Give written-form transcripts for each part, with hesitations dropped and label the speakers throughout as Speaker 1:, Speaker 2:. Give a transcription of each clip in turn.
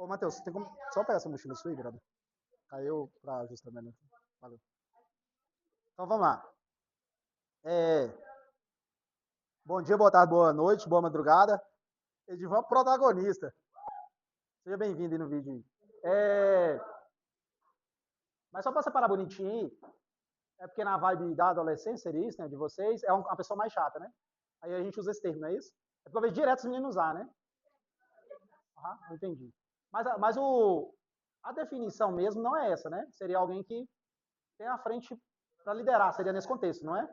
Speaker 1: Ô, Matheus, tem como só pegar essa mochila sua aí, brother? Caiu pra justamente. Valeu. Então vamos lá. É, bom dia, boa tarde, boa noite, boa madrugada. Edivan, protagonista. Seja bem-vindo aí no vídeo aí. Mas só pra separar bonitinho aí, é porque na vibe da adolescência seria isso, né? De vocês, é uma pessoa mais chata, né? Aí a gente usa esse termo, não é isso? É porque eu vejo direto os meninos usar, né? Aham, eu entendi. Mas a definição mesmo não é essa, né? Seria alguém que tem a frente para liderar, seria nesse contexto, não é?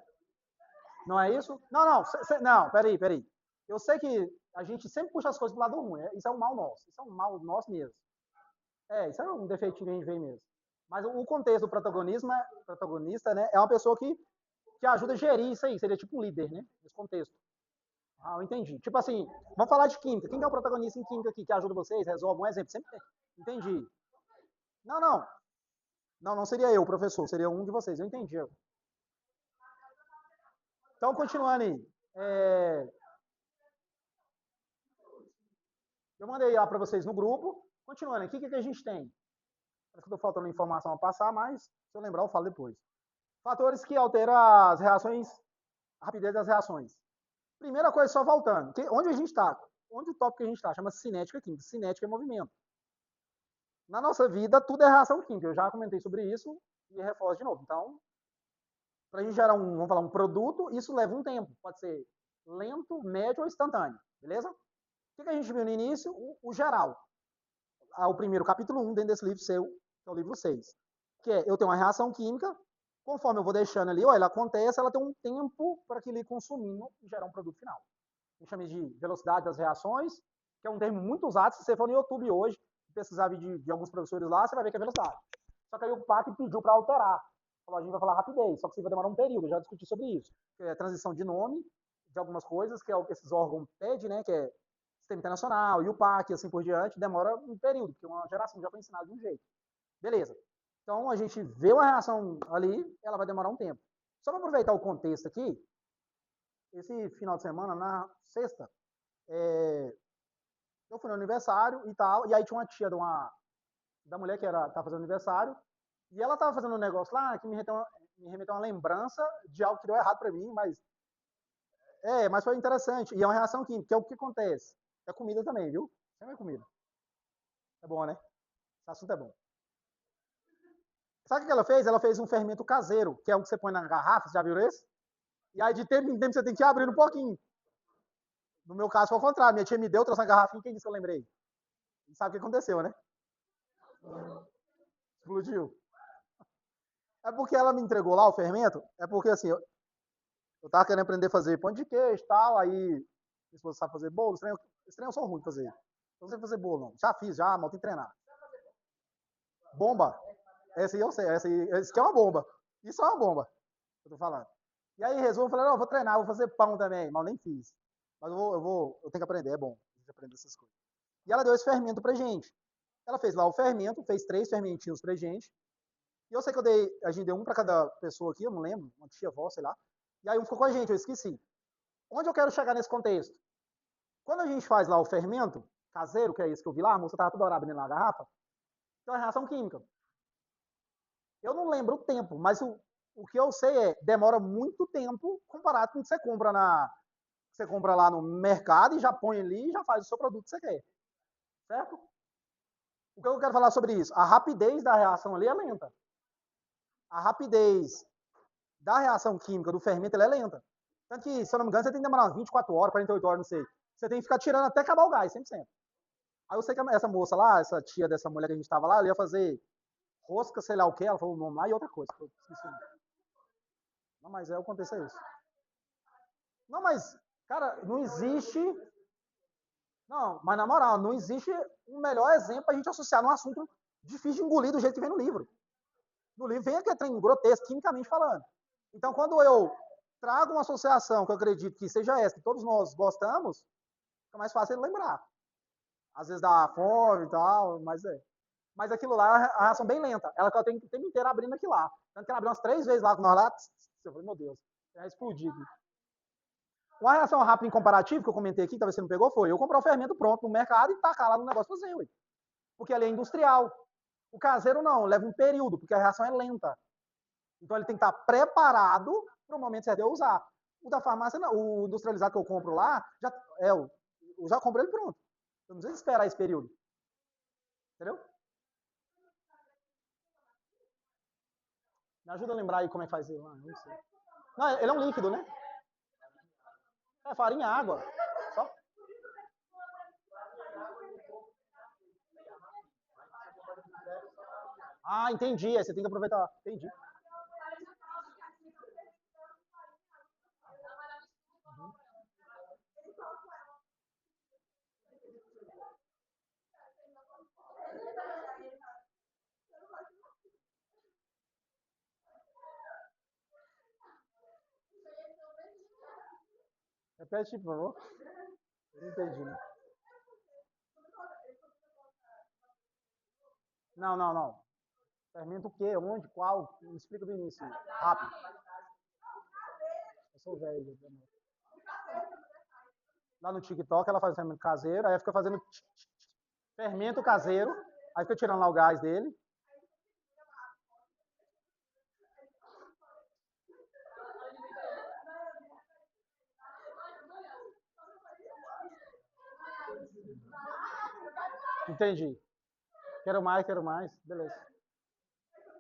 Speaker 1: Não é isso? Não, não, não, peraí. Eu sei que a gente sempre puxa as coisas pro lado ruim, isso é um mal nosso, isso é um mal nosso mesmo. Isso é um defeitinho que a gente vê mesmo. Mas o contexto do protagonista, né, é uma pessoa que ajuda a gerir isso aí, seria tipo um líder, né, nesse contexto. Ah, eu entendi. Tipo assim, vamos falar de química. Quem que é o protagonista em química aqui que ajuda vocês, resolve um exemplo? Sempre tem. Entendi. Não, não. Não seria eu, professor, seria um de vocês, eu entendi. Então, continuando aí. Eu mandei lá para vocês no grupo. Continuando aqui, o que a gente tem? Parece que estou faltando informação a passar, mas se eu lembrar, eu falo depois. Fatores que alteram as reações, a rapidez das reações. Primeira coisa, só voltando. Onde a gente está? Onde o tópico que a gente está? Chama cinética química. Cinética é movimento. Na nossa vida, tudo é reação química. Eu já comentei sobre isso e reforço de novo. Então, para a gente gerar vamos falar, um produto, isso leva um tempo. Pode ser lento, médio ou instantâneo. Beleza? O que a gente viu no início? O geral. O primeiro capítulo 1 dentro desse livro seu, que é o livro 6. Que é, eu tenho uma reação química, conforme eu vou deixando ali, ela acontece, ela tem um tempo para que ele consumindo e gerar um produto final. A gente chama de velocidade das reações, que é um termo muito usado. Se você for no YouTube hoje, pesquisar vídeo de alguns professores lá, você vai ver que é velocidade. Só que aí o PAC pediu para alterar. Falou, a gente vai falar rapidez, só que você vai demorar um período, eu já discuti sobre isso. Que é a transição de nome de algumas coisas, que é o que esses órgãos pedem, né, que é Sistema Internacional e o PAC, assim por diante, demora um período, porque uma geração já foi ensinada de um jeito. Beleza. Então a gente vê uma reação ali, ela vai demorar um tempo. Só para aproveitar o contexto aqui, esse final de semana, na sexta, eu fui no aniversário e tal, e aí tinha uma tia da mulher que tá fazendo aniversário, e ela tava fazendo um negócio lá que me remeteu a uma lembrança de algo que deu errado para mim, mas foi interessante. E é uma reação química, que é o que acontece. É comida também, viu? Sempre é comida. É bom, né? Esse assunto é bom. Sabe o que ela fez? Ela fez um fermento caseiro, que é o que você põe na garrafa, você já viu esse? E aí de tempo em tempo você tem que ir abrindo um pouquinho. No meu caso foi o contrário. Minha tia me deu, trouxe uma garrafinha, quem disse que eu lembrei? E sabe o que aconteceu, né? Explodiu. É porque ela me entregou lá o fermento, é porque assim, eu tava querendo aprender a fazer pão de queijo e tal, aí minha esposa sabe fazer bolo, esse trem eu sou ruim de fazer. Eu não sei fazer bolo, não. Já fiz, já, mal tem que treinar. Bomba. Essa aí eu sei, esse aqui é uma bomba. Isso é uma bomba, eu tô falando. E aí, resumo, eu falei, não, vou treinar, vou fazer pão também, mas nem fiz. Mas eu tenho que aprender, é bom a gente aprender essas coisas. E ela deu esse fermento pra gente. Ela fez lá o fermento, fez 3 fermentinhos pra gente. E eu sei que a gente deu um pra cada pessoa aqui, eu não lembro, uma tia, avó, sei lá. E aí um ficou com a gente, eu esqueci. Onde eu quero chegar nesse contexto? Quando a gente faz lá o fermento caseiro, que é isso que eu vi lá, a moça estava toda hora abrindo lá a garrafa, então é reação química. Eu não lembro o tempo, mas o que eu sei é demora muito tempo comparado com o que você compra lá no mercado e já põe ali e já faz o seu produto que você quer. Certo? O que eu quero falar sobre isso? A rapidez da reação ali é lenta. A rapidez da reação química do fermento é lenta. Tanto que, se eu não me engano, você tem que demorar umas 24 horas, 48 horas, não sei. Você tem que ficar tirando até acabar o gás, 100%. Aí eu sei que essa moça lá, essa tia dessa mulher que a gente tava lá, ela ia fazer rosca, sei lá o que, ela falou o nome lá e outra coisa. Não, mas o contexto é isso. Não, mas, cara, não existe. Não, mas na moral, não existe um melhor exemplo pra gente associar num assunto difícil de engolir do jeito que vem no livro. No livro vem aquele trem grotesco, quimicamente falando. Então, quando eu trago uma associação que eu acredito que seja essa, que todos nós gostamos, fica mais fácil de lembrar. Às vezes dá fome e tal, mas é. Mas aquilo lá é uma reação bem lenta. Ela tem que o tempo inteiro abrindo aquilo lá. Tanto que ela abriu umas 3 vezes lá com nós lá. Eu falei, meu Deus, vai explodir aqui. Uma reação rápida em comparativo que eu comentei aqui, talvez você não pegou, foi eu comprar o fermento pronto no mercado e tacar lá no negócio fazer, ué. porque ali é industrial. O caseiro não, leva um período, porque a reação é lenta. Então ele tem que estar preparado para o momento certo de eu usar. O da farmácia, não. O industrializado que eu compro lá, eu já compro ele pronto. Eu não preciso esperar esse período. Entendeu? Me ajuda a lembrar aí como é que faz ele lá. Não sei. Não, ele é um líquido, né? É farinha, água. Só. Ah, entendi. Aí você tem que aproveitar. Entendi. Repete, por favor. Eu não entendi, né? Não, não, não. Fermento o quê? Onde? Qual? Me explica do início. Rápido. Eu sou velho. Lá no TikTok ela faz fermento caseiro, aí fica fazendo fermento caseiro, aí fica tirando lá o gás dele. Entendi. Quero mais, quero mais. Beleza.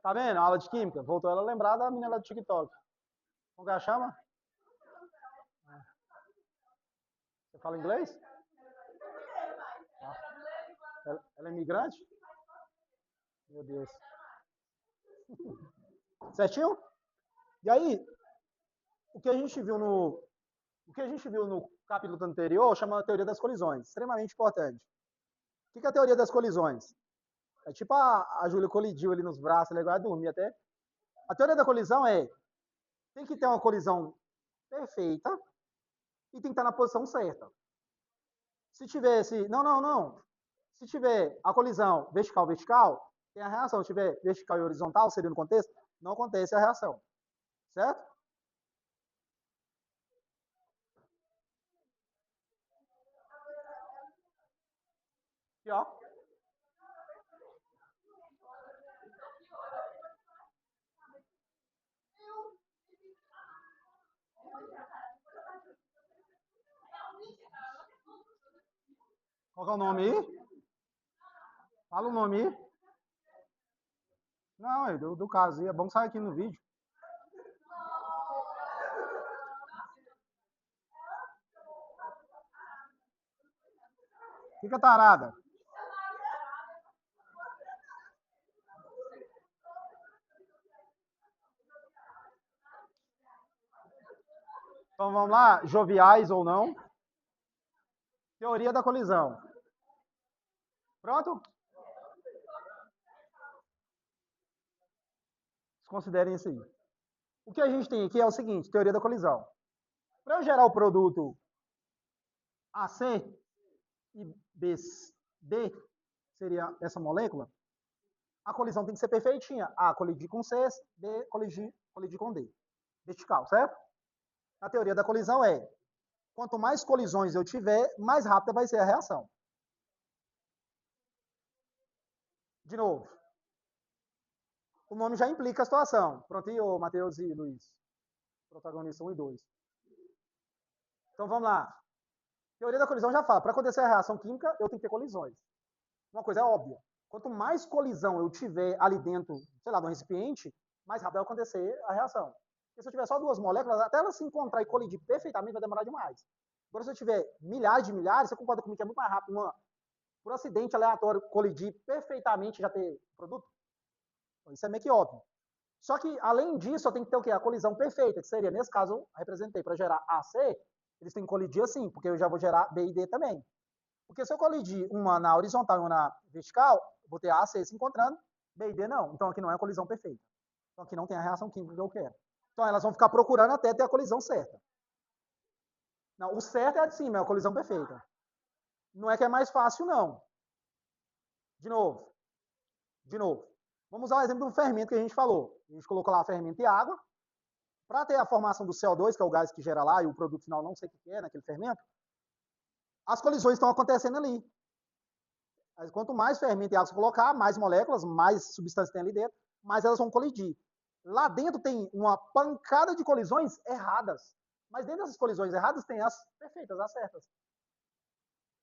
Speaker 1: Tá vendo? A aula de química. Voltou ela a lembrar da menina lá do TikTok. Como que ela chama? Você fala inglês? Ela é imigrante? Meu Deus. Certinho? E aí, o que a gente viu no, o que a gente viu no capítulo anterior chama a teoria das colisões. Extremamente importante. O que é a teoria das colisões? É tipo a Júlia colidiu ali nos braços, ela vai dormir até. A teoria da colisão tem que ter uma colisão perfeita e tem que estar na posição certa. Se tivesse, não, não, não. Se tiver a colisão vertical, tem a reação. Se tiver vertical e horizontal, seria no contexto, não acontece a reação. Certo? Aqui, ó. Qual é o nome aí? Fala o nome aí. Não, é do caso aí. É bom sair aqui no vídeo. Fica tarada. Então vamos lá, joviais ou não. Teoria da colisão. Pronto? Considerem isso aí. O que a gente tem aqui é o seguinte, teoria da colisão. Para eu gerar o produto AC e BD, seria essa molécula, a colisão tem que ser perfeitinha. A colidir com C, B colidir com D. Vertical, certo? A teoria da colisão é, quanto mais colisões eu tiver, mais rápida vai ser a reação. De novo, o nome já implica a situação. Pronto, e o Matheus e Luiz? Protagonista 1 e 2. Então vamos lá. Teoria da colisão já fala, para acontecer a reação química, eu tenho que ter colisões. Uma coisa é óbvia. Quanto mais colisão eu tiver ali dentro, sei lá, do recipiente, mais rápido vai acontecer a reação. Porque se eu tiver só duas moléculas, até elas se encontrar e colidir perfeitamente, vai demorar demais. Agora, se eu tiver milhares de milhares, você concorda comigo que é muito mais rápido por acidente aleatório colidir perfeitamente e já ter produto? Isso é meio que óbvio. Só que, além disso, eu tenho que ter o quê? A colisão perfeita, que seria, nesse caso, eu representei para gerar AC, eles têm que colidir assim, porque eu já vou gerar B e D também. Porque se eu colidir uma na horizontal e uma na vertical, eu vou ter A, C se encontrando, B e D não. Então aqui não é a colisão perfeita. Então aqui não tem a reação química que eu quero. Então elas vão ficar procurando até ter a colisão certa. Não, o certo é a de cima, é a colisão perfeita. Não é que é mais fácil, não. De novo. De novo. Vamos usar o exemplo do fermento que a gente falou. A gente colocou lá fermento e água. Para ter a formação do CO2, que é o gás que gera lá, e o produto final não sei o que é naquele fermento, as colisões estão acontecendo ali. Mas quanto mais fermento e água você colocar, mais moléculas, mais substância tem ali dentro, mais elas vão colidir. Lá dentro tem uma pancada de colisões erradas. Mas dentro dessas colisões erradas tem as perfeitas, as certas.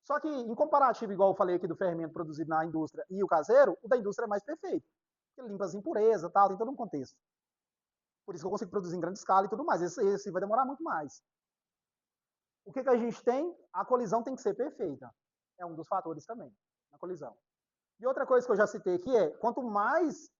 Speaker 1: Só que, em comparativo, igual eu falei aqui do fermento produzido na indústria e o caseiro, o da indústria é mais perfeito. Ele limpa as impurezas, tal, tem todo um contexto. Por isso que eu consigo produzir em grande escala e tudo mais. Esse vai demorar muito mais. O que a gente tem? A colisão tem que ser perfeita. É um dos fatores também, na colisão. E outra coisa que eu já citei aqui é, quanto mais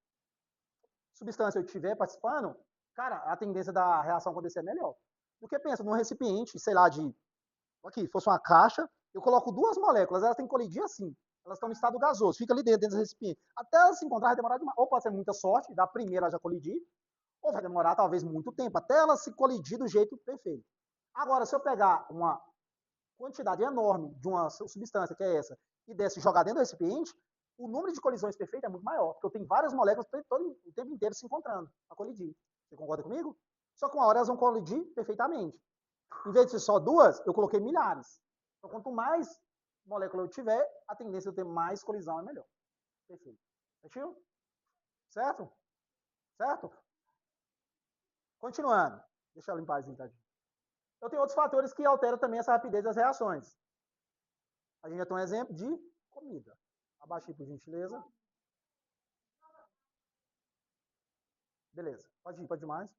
Speaker 1: substância eu tiver participando, cara, a tendência da reação acontecer é melhor. Do que pensa num recipiente, sei lá, aqui, fosse uma caixa, eu coloco duas moléculas, elas têm que colidir assim. Elas estão em estado gasoso, fica ali dentro desse recipiente. Até elas se encontrar vai demorar demais. Ou pode ser muita sorte, da primeira já colidir, ou vai demorar talvez muito tempo, até elas se colidir do jeito perfeito. Agora, se eu pegar uma quantidade enorme de uma substância, que é essa, e desse jogar dentro do recipiente, o número de colisões perfeitas é muito maior, porque eu tenho várias moléculas o tempo inteiro se encontrando a colidir. Você concorda comigo? Só que uma hora elas vão colidir perfeitamente. Em vez de ser só duas, eu coloquei milhares. Então, quanto mais molécula eu tiver, a tendência de eu ter mais colisão é melhor. Perfeito. Certinho? Certo? Certo? Continuando. Deixa eu limpar esse tadinho. Eu tenho outros fatores que alteram também essa rapidez das reações. A gente já tem um exemplo de comida. Abaixei por gentileza. Beleza. Pode ir mais.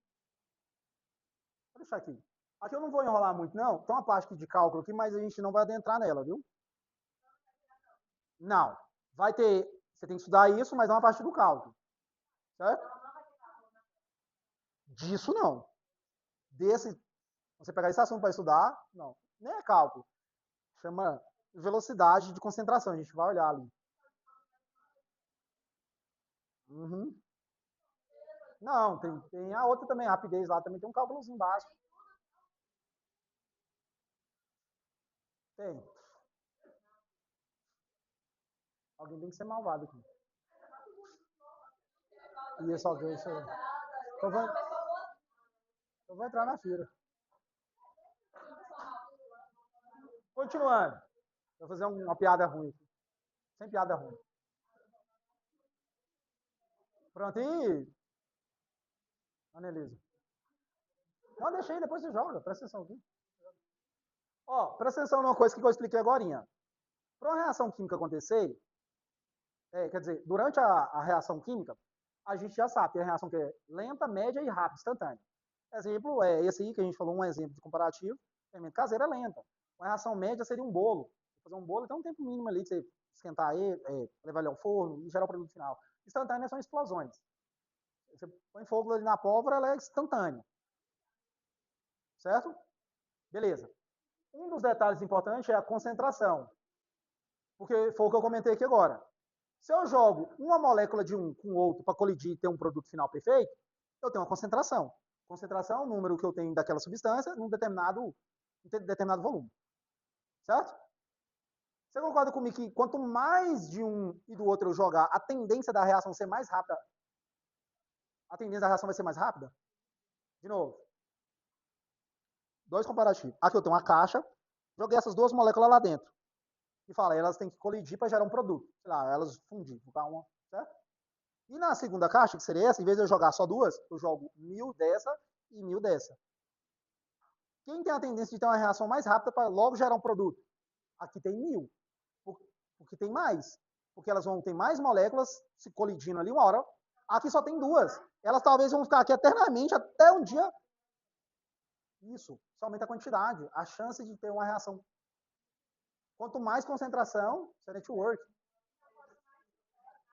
Speaker 1: Vou deixar aqui. Aqui eu não vou enrolar muito, não. Tem uma parte aqui de cálculo aqui, mas a gente não vai adentrar nela, viu? Não. Vai ter. Você tem que estudar isso, mas é uma parte do cálculo. Certo? Disso não. Desse. Você pegar esse assunto para estudar, não. Nem é cálculo. Chama velocidade de concentração. A gente vai olhar ali. Uhum. Não, tem a outra também, a rapidez lá, também tem um cálculozinho básico. Tem. Alguém tem que ser malvado aqui. E é só ver isso aí. Eu vou entrar na fila. Continuando. Vou fazer uma piada ruim aqui. Sem piada ruim. Pronto, e. Anelisa. Não, deixa aí, depois você joga. Presta atenção aqui. Ó, presta atenção numa coisa que eu expliquei agora. Para uma reação química acontecer, quer dizer, durante a reação química, a gente já sabe, tem a reação que é lenta, média e rápida, instantânea. Exemplo é esse aí que a gente falou, um exemplo de comparativo, fermento caseiro é lenta. Uma reação média seria um bolo. Fazer um bolo tem um tempo mínimo ali de você esquentar ele, levar ele ao forno e gerar o produto final. Instantâneas são explosões. Você põe fogo ali na pólvora, ela é instantânea. Certo? Beleza. Um dos detalhes importantes é a concentração. Porque foi o que eu comentei aqui agora. Se eu jogo uma molécula de um com o outro para colidir e ter um produto final perfeito, eu tenho uma concentração. Concentração é o número que eu tenho daquela substância num determinado volume. Certo? Você concorda comigo que quanto mais de um e do outro eu jogar, a tendência da reação ser mais rápida? A tendência da reação vai ser mais rápida? De novo. Dois comparativos. Aqui eu tenho uma caixa, joguei essas duas moléculas lá dentro. E fala, elas têm que colidir para gerar um produto. Sei lá, elas fundir, botar uma, certo? E na segunda caixa, que seria essa, em vez de eu jogar só duas, eu jogo 1000 dessa e 1000 dessa. Quem tem a tendência de ter uma reação mais rápida para logo gerar um produto? Aqui tem 1000. Porque tem mais. Porque elas vão ter mais moléculas se colidindo ali uma hora. Aqui só tem duas. Elas talvez vão ficar aqui eternamente até um dia. Isso. Só aumenta a quantidade. A chance de ter uma reação. Quanto mais concentração, isso é network.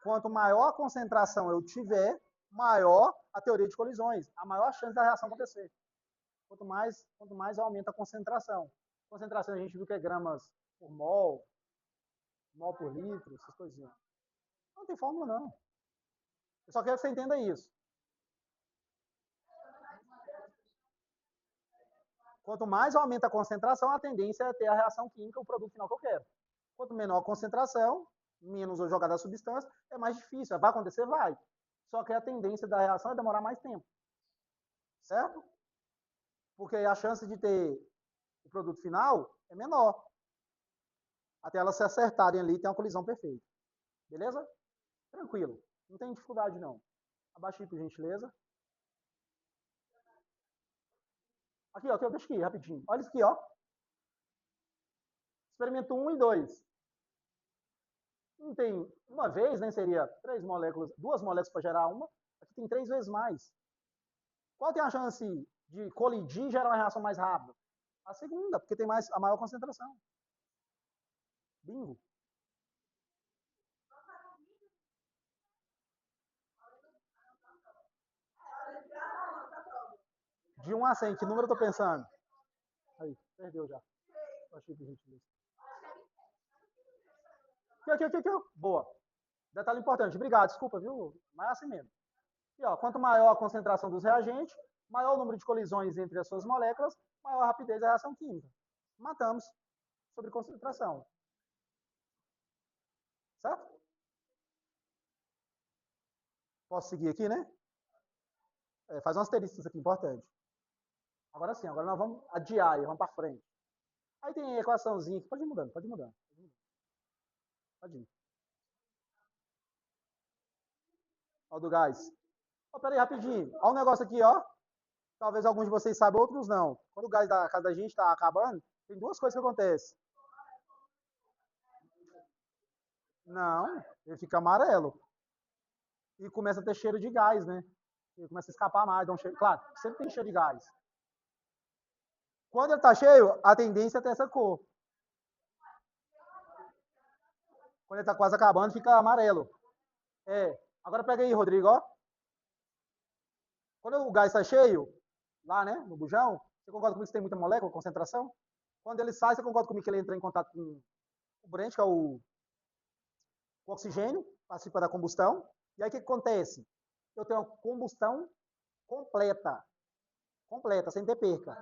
Speaker 1: Quanto maior a concentração eu tiver, maior a teoria de colisões. A maior chance da reação acontecer. Quanto mais aumenta a concentração. Concentração a gente viu que é gramas por mol por litro, essas coisinhas. Não tem fórmula, não. Eu só quero que você entenda isso. Quanto mais aumenta a concentração, a tendência é ter a reação química, o produto final que eu quero. Quanto menor a concentração, menos eu jogar da substância, é mais difícil. Vai acontecer? Vai. Só que a tendência da reação é demorar mais tempo. Certo? Porque a chance de ter o produto final é menor. Até elas se acertarem ali e ter uma colisão perfeita. Beleza? Tranquilo. Não tem dificuldade, não. Abaixa aí, por gentileza. Aqui, ó, deixa aqui, rapidinho. Olha isso aqui, ó. Experimento 1 e 2. Não tem uma vez, né? Seria 3 moléculas, 2 moléculas para gerar uma. Aqui tem 3 vezes mais. Qual tem a chance de colidir e gerar uma reação mais rápida? A segunda, porque tem a maior concentração. Bingo. De 1 a 100, que número eu tô pensando? Aí, perdeu já. Achei que a gente lista. Aqui. Boa. Detalhe importante. Obrigado, desculpa, viu? Mas é assim mesmo. E, ó, quanto maior a concentração dos reagentes, maior o número de colisões entre as suas moléculas, maior a rapidez da reação química. Matamos sobre concentração. Certo? Posso seguir aqui, né? Faz umas asteriscos aqui, importante. Agora sim, agora nós vamos adiar e vamos para frente. Aí tem a equaçãozinha aqui. Pode ir mudando, pode ir mudando. Pode ir. Ó, do gás. Ó, pera aí, rapidinho. Ó, um negócio aqui, ó. Talvez alguns de vocês saibam, outros não. Quando o gás da casa da gente está acabando, tem 2 coisas que acontecem. Não, ele fica amarelo. E começa a ter cheiro de gás, né? Ele começa a escapar mais, dá um cheiro. Claro, sempre tem cheiro de gás. Quando ele está cheio, a tendência é ter essa cor. Quando ele está quase acabando, fica amarelo. Agora pega aí, Rodrigo, ó. Quando o gás está cheio, lá, né, no bujão, você concorda comigo que tem muita molécula, concentração? Quando ele sai, você concorda comigo que ele entra em contato com o Brent, que é o oxigênio, participa da combustão. E aí o que acontece? Eu tenho uma combustão completa, sem ter perca.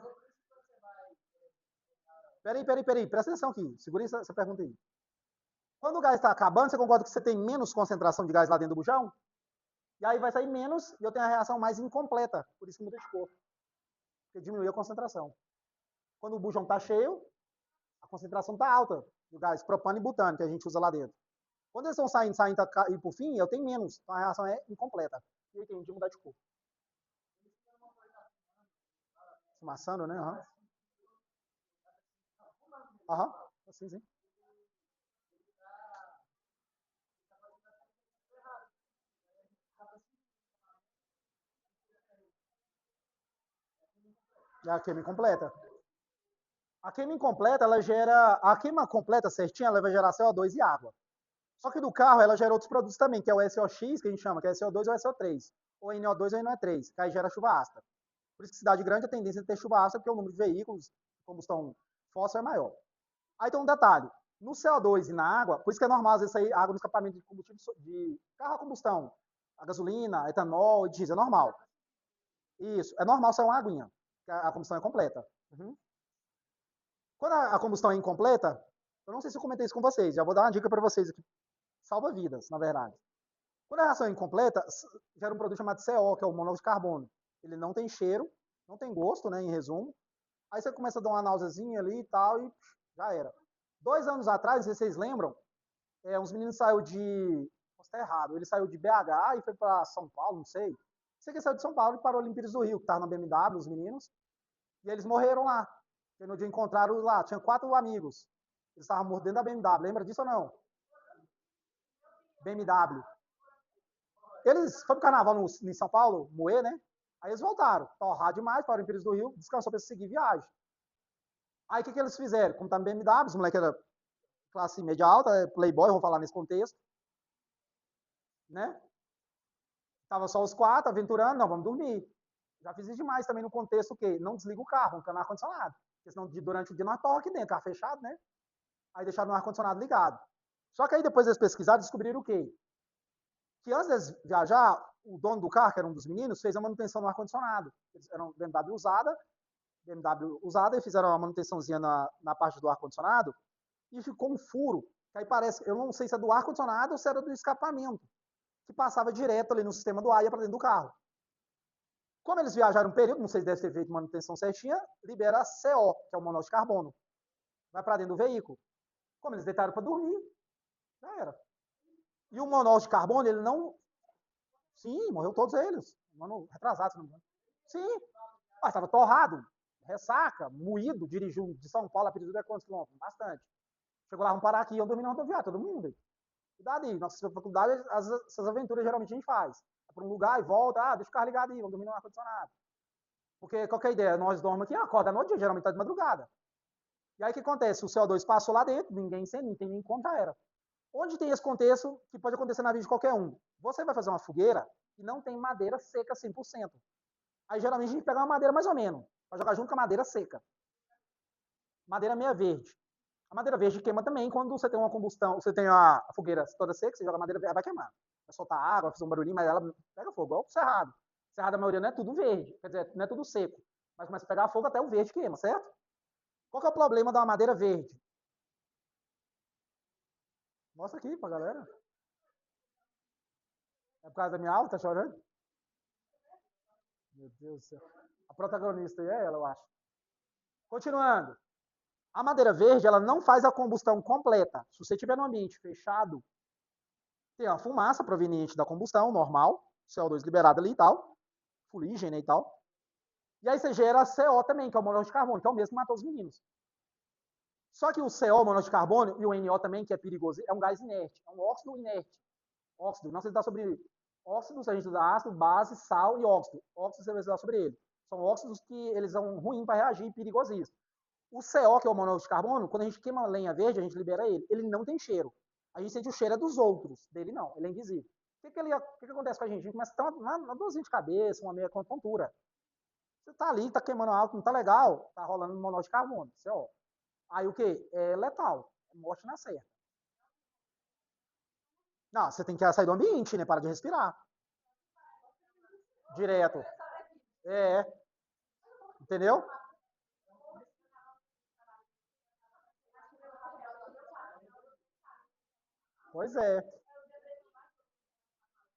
Speaker 1: Peraí, presta atenção aqui, segura essa pergunta aí. Quando o gás está acabando, você concorda que você tem menos concentração de gás lá dentro do bujão? E aí vai sair menos e eu tenho a reação mais incompleta, por isso que muda de cor. Porque diminuiu a concentração. Quando o bujão está cheio, a concentração está alta do gás propano e butano que a gente usa lá dentro. Quando eles estão saindo e por fim, eu tenho menos. Então a reação é incompleta. E aí tem de mudar de cor. Fumaçando, né? Aham. Aham. Assim, sim. É a queima incompleta. A queima incompleta, ela gera. A queima completa certinha, ela vai gerar CO2 e água. Só que do carro, ela gera outros produtos também, que é o SOX, que a gente chama, que é CO2 ou SO3. Ou NO2 ou NO3, que aí gera chuva ácida. Por isso que cidade grande a tendência é ter chuva ácida, porque o número de veículos de combustão fóssil é maior. Aí tem um detalhe. No CO2 e na água, por isso que é normal às vezes sair água no escapamento de combustível de carro a combustão. A gasolina, a etanol e diesel, é normal. Isso, é normal sair uma aguinha, porque a combustão é completa. Uhum. Quando a combustão é incompleta, eu não sei se eu comentei isso com vocês, já vou dar uma dica para vocês aqui. Salva vidas, na verdade. Quando a reação é incompleta, gera um produto chamado CO, que é o monóxido de carbono. Ele não tem cheiro, não tem gosto, né, em resumo. Aí você começa a dar uma náuseazinha ali e tal, e já era. 2 anos atrás, não sei se vocês lembram, uns meninos saiu de... Posso estar errado, ele saiu de BH e foi para São Paulo, não sei. Sei que ele saiu de São Paulo e parou em Pires do Rio, que estava na BMW, os meninos. E eles morreram lá. E no dia encontraram lá, tinha 4 amigos. Eles estavam mordendo a BMW, lembra disso ou não? BMW. Eles foram pro carnaval em São Paulo, moer, né? Aí eles voltaram, torrar demais, pararam em Pires do Rio, descansou para seguir viagem. Aí o que eles fizeram? Como tá no BMW, os moleques eram classe média alta, playboy, vou falar nesse contexto, né? Tava só os 4 aventurando, não, vamos dormir. Já fiz isso demais também no contexto que não desliga o carro, vamos ficar no ar-condicionado. Porque senão durante o dia nós torra aqui dentro, carro fechado, né? Aí deixaram o ar-condicionado ligado. Só que aí depois eles pesquisaram e descobriram o quê? Que antes de viajar, o dono do carro, que era um dos meninos, fez a manutenção no ar-condicionado. Eles eram BMW usada e fizeram uma manutençãozinha na parte do ar-condicionado e ficou um furo. Que aí parece, eu não sei se é do ar-condicionado ou se era do escapamento, que passava direto ali no sistema do ar e ia para dentro do carro. Como eles viajaram um período, não sei se deve ter feito manutenção certinha, libera CO, que é o monóxido de carbono. Vai para dentro do veículo. Como eles deitaram para dormir, já era. E o monóxido de carbono, ele não... Sim, morreu todos eles. Um ano retrasado, se não me engano. Sim, mas estava torrado, ressaca, moído, dirigiu de São Paulo a Pirituba quantos quilômetros? Bastante. Chegou lá, vamos parar aqui, eu dormi na rodoviária, todo mundo aí. Cuidado aí, nossa faculdade, essas aventuras geralmente a gente faz. É para um lugar e volta, deixa o carro ligado aí, vamos dormir no ar-condicionado. Porque qual que é a ideia? Nós dormimos aqui, acorda à noite, geralmente está de madrugada. E aí o que acontece? O CO2 passou lá dentro, ninguém sente, não tem nem como, já era. Onde tem esse contexto, que pode acontecer na vida de qualquer um? Você vai fazer uma fogueira e não tem madeira seca 100%. Aí geralmente a gente pega uma madeira mais ou menos, para jogar junto com a madeira seca. Madeira meia verde. A madeira verde queima também quando você tem uma combustão, você tem a fogueira toda seca, você joga a madeira verde, ela vai queimar. Vai soltar água, vai fazer um barulhinho, mas ela pega fogo, igual o cerrado. O cerrado, a maioria não é tudo verde, quer dizer, não é tudo seco. Mas começa a pegar fogo até o verde queima, certo? Qual que é o problema da madeira verde? Mostra aqui pra galera. É por causa da minha aula, tá chorando? Meu Deus do céu. A protagonista aí é ela, eu acho. Continuando. A madeira verde, ela não faz a combustão completa. Se você estiver num ambiente fechado, tem uma fumaça proveniente da combustão normal, CO2 liberado ali e tal, fuligem, né, e tal. E aí você gera CO também, que é o monóxido de carbono, que é o mesmo que matou os meninos. Só que o CO, o monóxido de carbono, e o NO também, que é perigoso, é um gás inerte, é um óxido inerte. Óxido, não sei se dá sobre óxidos, a gente usa ácido, base, sal e óxido. Óxido você vai estudar sobre ele. São óxidos que eles são ruins para reagir, perigosíssimos. O CO, que é o monóxido de carbono, quando a gente queima lenha verde, a gente libera ele. Ele não tem cheiro. A gente sente o cheiro é dos outros, dele não, ele é invisível. O que acontece com a gente? A gente começa a ter uma dorzinha de cabeça, uma meia tontura. Você tá ali, tá queimando alto, não tá legal, tá rolando monóxido de carbono, CO. Aí o que? É letal, é morte na certa. Não, você tem que sair do ambiente, né? Para de respirar. Direto. É, entendeu? Pois é.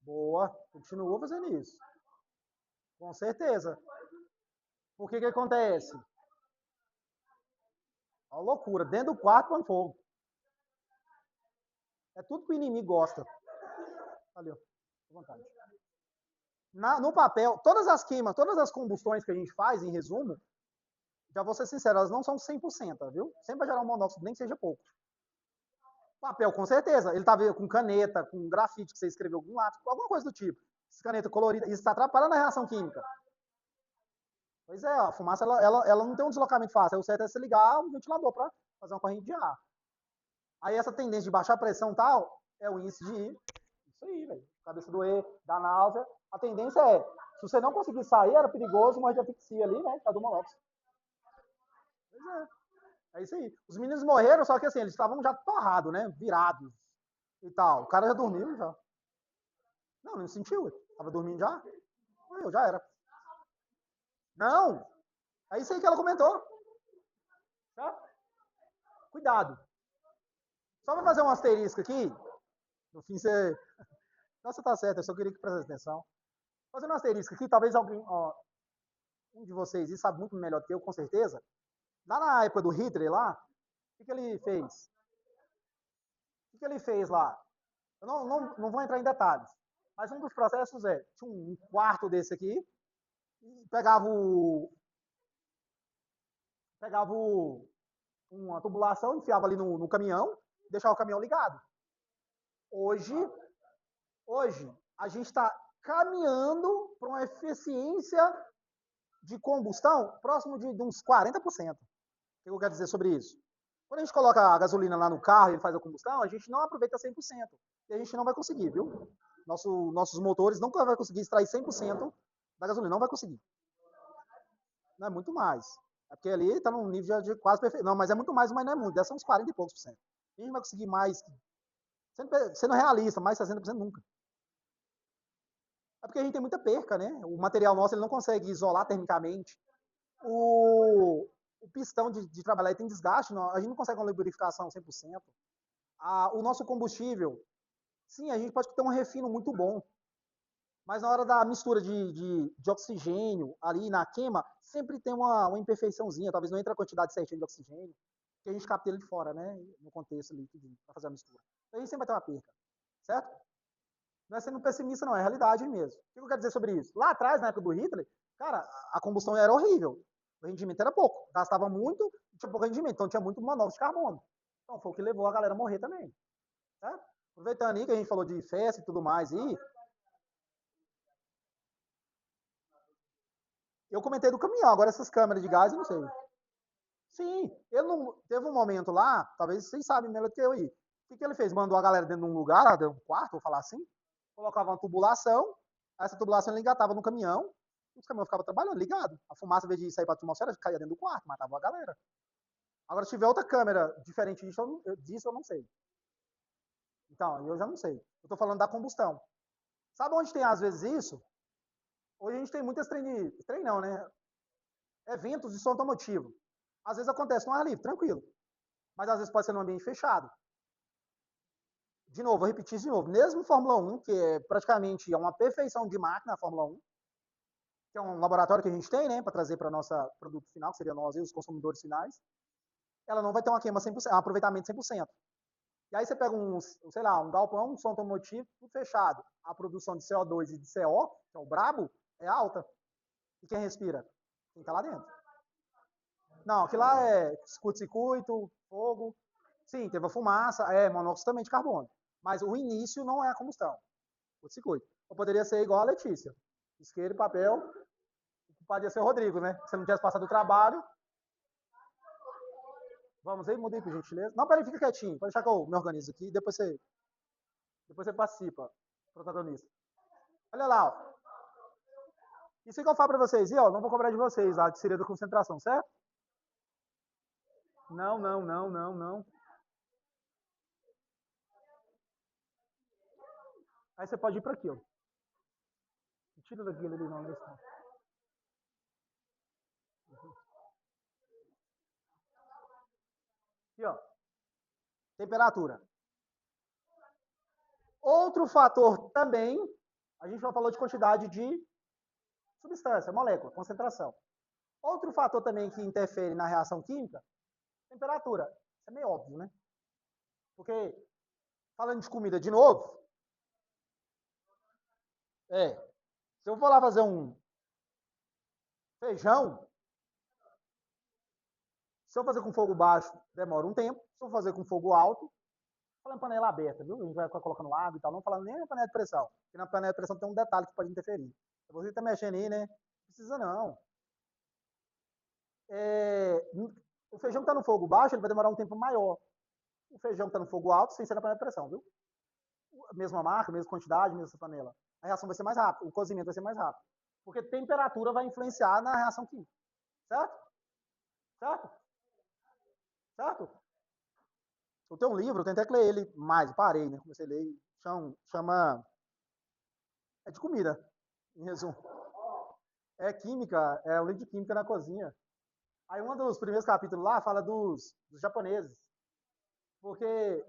Speaker 1: Boa. Continua fazendo isso. Com certeza. Por que que acontece? É uma loucura. Dentro do quarto, põe fogo. É tudo que o inimigo gosta. Valeu. À vontade. No papel, todas as queimas, todas as combustões que a gente faz, em resumo, já vou ser sincero, elas não são 100%, viu? Sempre vai gerar um monóxido, nem que seja pouco. Papel, com certeza. Ele tá com caneta, com grafite que você escreveu algum lápis, alguma coisa do tipo. Caneta colorida, isso está atrapalhando a reação química. Pois é, a fumaça ela não tem um deslocamento fácil. O certo é você ligar um ventilador para fazer uma corrente de ar. Aí essa tendência de baixar a pressão e tal é o índice de isso aí, velho. Cabeça doer, da náusea. A tendência é, se você não conseguir sair, era perigoso, morrer de asfixia ali, né? Por do monóxido. Pois é. É isso aí. Os meninos morreram, só que assim, eles estavam já torrados, né? Virados e tal. O cara já dormiu já. Não, não sentiu. Tava dormindo já. Morreu, já era. Não! É isso aí que ela comentou. Tá? Cuidado. Só para fazer um asterisco aqui, no fim você. Nossa, tá certo, eu só queria que prestasse atenção. Fazendo um asterisco aqui, talvez alguém, um de vocês, e sabe muito melhor do que eu, com certeza. Lá na época do Hitler lá, o que ele fez? O que ele fez lá? Eu não vou entrar em detalhes. Mas um dos processos tinha um quarto desse aqui, e pegava uma tubulação, enfiava ali no caminhão, deixava o caminhão ligado. Hoje, hoje a gente está caminhando para uma eficiência de combustão próximo de uns 40%. O que eu quero dizer sobre isso? Quando a gente coloca a gasolina lá no carro e ele faz a combustão, a gente não aproveita 100%. E a gente não vai conseguir, viu? Nossos motores nunca vai conseguir extrair 100% da gasolina, não vai conseguir. Não é muito mais. É porque ali está num nível de quase perfeito. Não, mas é muito mais, mas não é muito. Deve ser uns 40 e poucos por cento. A gente vai conseguir mais, sendo realista, mais 60% nunca. É porque a gente tem muita perca, né? O material nosso ele não consegue isolar termicamente. O pistão de trabalhar tem desgaste, a gente não consegue uma lubrificação 100%. O nosso combustível, sim, a gente pode ter um refino muito bom, mas na hora da mistura de oxigênio ali na queima, sempre tem uma imperfeiçãozinha, talvez não entre a quantidade certinha de oxigênio, que a gente capta ele de fora, né? No contexto ali, para fazer a mistura. Então a gente sempre vai ter uma perca. certo? Não é sendo pessimista, não, é realidade mesmo. O que eu quero dizer sobre isso? Lá atrás, na época do Hitler, cara, a combustão era horrível. O rendimento era pouco. Gastava muito e tinha pouco rendimento. Então tinha muito monóxido de carbono. Então foi o que levou a galera a morrer também. Certo? Aproveitando aí que a gente falou de festa e tudo mais, e eu comentei do caminhão, agora essas câmeras de gás, eu não sei. Sim, ele não, teve um momento lá, talvez vocês sabem melhor do que eu aí. O que ele fez? Mandou a galera dentro de um lugar, lá dentro de um quarto, vou falar assim, colocava uma tubulação, essa tubulação ele engatava no caminhão, e os caminhões ficavam trabalhando, ligado. A fumaça, ao invés de sair para a atmosfera, caía dentro do quarto, matava a galera. Agora, se tiver outra câmera diferente disso, eu não sei. Então, eu já não sei. Eu estou falando da combustão. Sabe onde tem às vezes isso? Hoje a gente tem muitas trem não, né? Eventos de som automotivo. Às vezes acontece no ar livre, tranquilo. Mas às vezes pode ser num ambiente fechado. De novo, vou repetir isso de novo. Mesmo Fórmula 1, que é praticamente uma perfeição de máquina a Fórmula 1, que é um laboratório que a gente tem, né, para trazer para o nosso produto final, que seria nós e os consumidores finais, ela não vai ter uma queima 100%, um aproveitamento 100%. E aí você pega sei lá, um galpão, um som automotivo, tudo fechado. A produção de CO2 e de CO, que é o brabo, é alta. E quem respira? Quem está lá dentro. Não, aquilo lá é curto-circuito, fogo. Sim, teve a fumaça, monóxido também de carbono. Mas o início não é a combustão. Curto-circuito. Ou poderia ser igual a Letícia. Isqueiro e papel. Podia ser o Rodrigo, né? Se não tivesse passado o trabalho. Vamos aí, mudei por gentileza. Não, peraí, fica quietinho. Pode deixar que eu me organizo aqui. Depois você participa, protagonista. Olha lá, ó. Isso que eu falo para vocês. E, ó, não vou cobrar de vocês a seria da concentração, certo? Não, não, não, não, não. Aí você pode ir para aqui, ó. Tira daquilo ali, não, nesse não. Aqui, ó. Temperatura. Outro fator também, a gente já falou de quantidade de substância, molécula, concentração. Outro fator também que interfere na reação química, temperatura. Isso é meio óbvio, né? Porque, falando de comida de novo, se eu for lá fazer um feijão, se eu fazer com fogo baixo, demora um tempo. Se eu fazer com fogo alto, falando em panela aberta, viu? A gente vai ficar colocando água e tal, não falando nem na panela de pressão. Porque na panela de pressão tem um detalhe que pode interferir. Se você está mexendo aí, né? Não precisa não. O feijão que está no fogo baixo, ele vai demorar um tempo maior. O feijão que está no fogo alto, sem ser na panela de pressão, viu? Mesma marca, mesma quantidade, mesma panela. A reação vai ser mais rápida, o cozimento vai ser mais rápido. Porque temperatura vai influenciar na reação química. Certo? Certo? Certo? Eu tenho um livro, eu tentei ler ele mais, parei, né? Comecei a ler, chama. É de comida, em resumo. É química, é o livro de química na cozinha. Aí um dos primeiros capítulos lá fala dos japoneses. Porque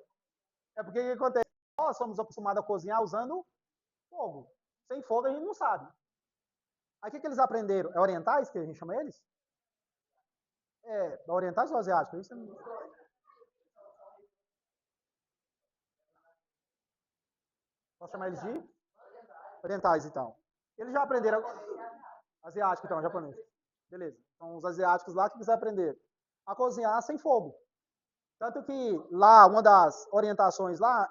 Speaker 1: porque o que acontece? Nós somos acostumados a cozinhar usando fogo. Sem fogo a gente não sabe. Aí o que eles aprenderam? É orientais que a gente chama eles? Orientais ou asiáticos? Isso não... Posso chamar eles de orientais, então. Eles já aprenderam. Asiático, então, japonês. Beleza. Então, os asiáticos lá que eles aprenderam a cozinhar sem fogo. Tanto que lá, uma das orientações lá.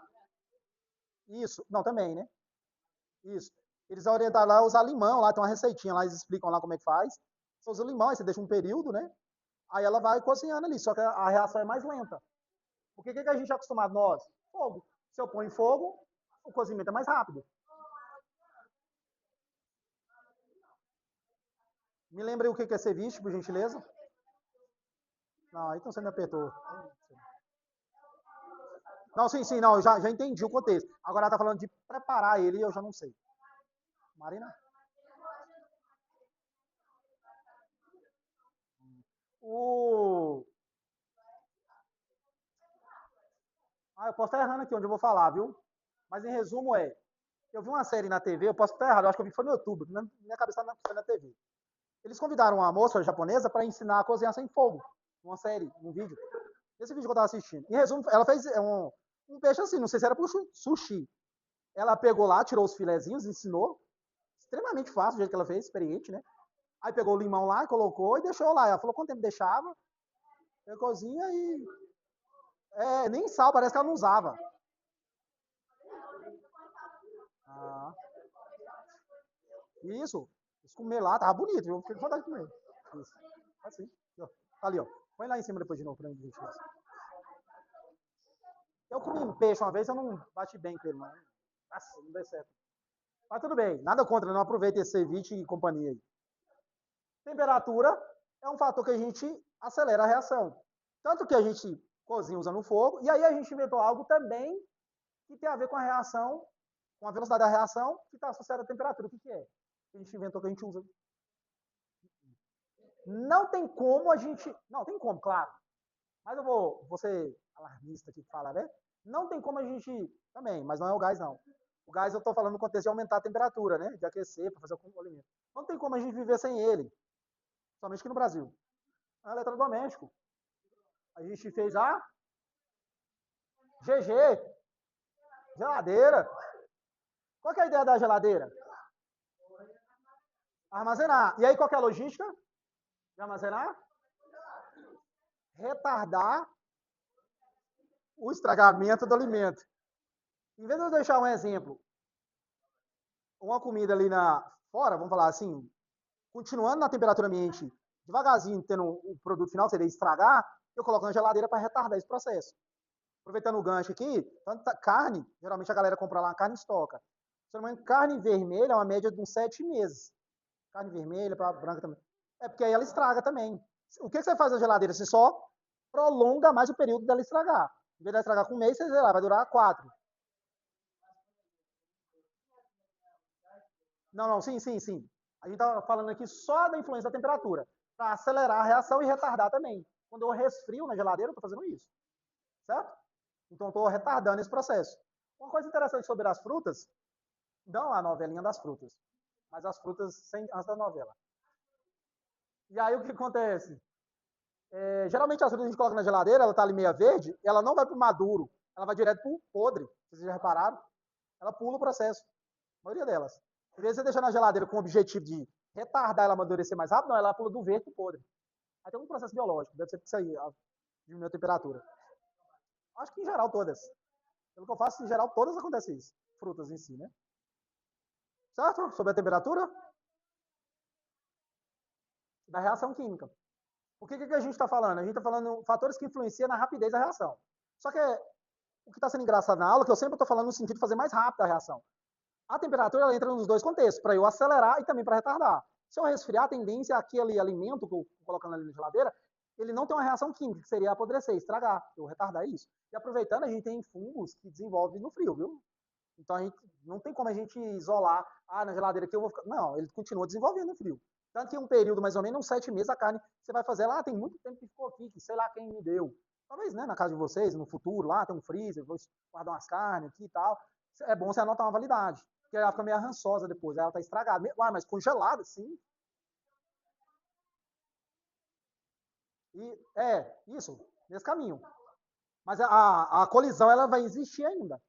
Speaker 1: Isso. Não, também, né? Isso. Eles orientaram lá a usar limão, lá tem uma receitinha lá, eles explicam lá como é que faz. Você usa limão, aí você deixa um período, né? Aí ela vai cozinhando ali, só que a reação é mais lenta. Porque o que a gente é acostumado nós? Fogo. Se eu ponho fogo, o cozimento é mais rápido. Me lembrei o que é ceviche, por gentileza? Não, então você me apertou. Não, sim, sim, não, eu já entendi o contexto. Agora ela tá falando de preparar ele, eu já não sei. Marina? O... eu posso estar errando aqui onde eu vou falar, viu? Mas em resumo eu vi uma série na TV, eu posso estar errado, eu acho que eu vi foi no YouTube, na minha cabeça foi na TV. Eles convidaram uma moça japonesa para ensinar a cozinhar sem fogo. Uma série, um vídeo. Esse vídeo que eu estava assistindo. Em resumo, ela fez um peixe assim, não sei se era pro sushi. Ela pegou lá, tirou os filezinhos, ensinou. Extremamente fácil, do jeito que ela fez, experiente, né? Aí pegou o limão lá, colocou e deixou lá. Ela falou quanto tempo deixava, eu cozinha e... nem sal, parece que ela não usava. Ah, isso. Isso comer lá, tava bonito, viu? Fiquei com vontade de comer. Isso. Assim. Ó. Tá ali, ó. Põe lá em cima depois de novo pra mim, gente. Eu comi um peixe uma vez, eu não bati bem com ele, não. Nossa, não deu certo. Mas tudo bem, nada contra, não aproveita esse ceviche e companhia aí. Temperatura é um fator que a gente acelera a reação. Tanto que a gente cozinha usando fogo, e aí a gente inventou algo também que tem a ver com a reação, com a velocidade da reação, que está associada à temperatura. O que é? Que a gente inventou, que a gente usa. Não tem como a gente. Não, tem como, claro. Mas eu vou ser alarmista aqui que fala, né? Não tem como a gente. Também, mas não é o gás, não. O gás eu estou falando no contexto de aumentar a temperatura, né? De aquecer para fazer o alimento. Não tem como a gente viver sem ele. Somente aqui no Brasil. É um eletrodoméstico. A gente fez a GG, geladeira. Qual que é a ideia da geladeira? Armazenar. E aí qual que é a logística de armazenar? Retardar o estragamento do alimento. Em vez de eu deixar um exemplo, uma comida ali fora, vamos falar assim, continuando na temperatura ambiente, devagarzinho, tendo o produto final, seria estragar, eu coloco na geladeira para retardar esse processo. Aproveitando o gancho aqui, tanta carne, geralmente a galera compra lá a carne e estoca. Se não me engano, carne vermelha é uma média de uns 7 meses. Carne vermelha, para branca também. É porque aí ela estraga também. O que você faz na geladeira? Você só prolonga mais o período dela estragar. Em vez de estragar com um mês, você, sei lá, vai durar 4. Não, não, sim, sim, sim. A gente está falando aqui só da influência da temperatura, para acelerar a reação e retardar também. Quando eu resfrio na geladeira, eu estou fazendo isso, certo? Então, estou retardando esse processo. Uma coisa interessante sobre as frutas, não a novelinha das frutas, mas as frutas sem, antes da novela. E aí, o que acontece? Geralmente, as frutas que a gente coloca na geladeira, ela está ali meia verde, ela não vai para o maduro, ela vai direto para o podre. Vocês já repararam? Ela pula o processo. A maioria delas. Em vez de você deixar na geladeira com o objetivo de retardar ela amadurecer mais rápido, não, ela pula do verde para o podre. Aí tem um processo biológico, deve ser isso aí, diminuir a temperatura. Acho que em geral todas. Pelo que eu faço, em geral todas acontecem isso. Frutas em si, né? Certo? Sobre a temperatura da reação química. O que a gente está falando? A gente está falando fatores que influenciam na rapidez da reação. Só que o que está sendo engraçado na aula, que eu sempre estou falando no sentido de fazer mais rápida a reação. A temperatura ela entra nos dois contextos, para eu acelerar e também para retardar. Se eu resfriar, a tendência é aquele alimento que eu estou colocando ali na geladeira, ele não tem uma reação química, que seria apodrecer, estragar, eu retardar isso. E aproveitando, a gente tem fungos que desenvolvem no frio, viu? Então a gente não tem como a gente isolar, na geladeira aqui eu vou ficar. Não, ele continua desenvolvendo no frio. Tanto que um período, mais ou menos, uns 7 meses, a carne, você vai fazer lá, tem muito tempo que ficou aqui, que sei lá quem me deu. Talvez, né, na casa de vocês, no futuro, lá tem um freezer, vou guardar umas carnes aqui e tal. É bom você anotar uma validade, porque ela fica meio rançosa depois, ela tá estragada. Mas congelada, sim. E, isso, nesse caminho. Mas a colisão, ela vai existir ainda.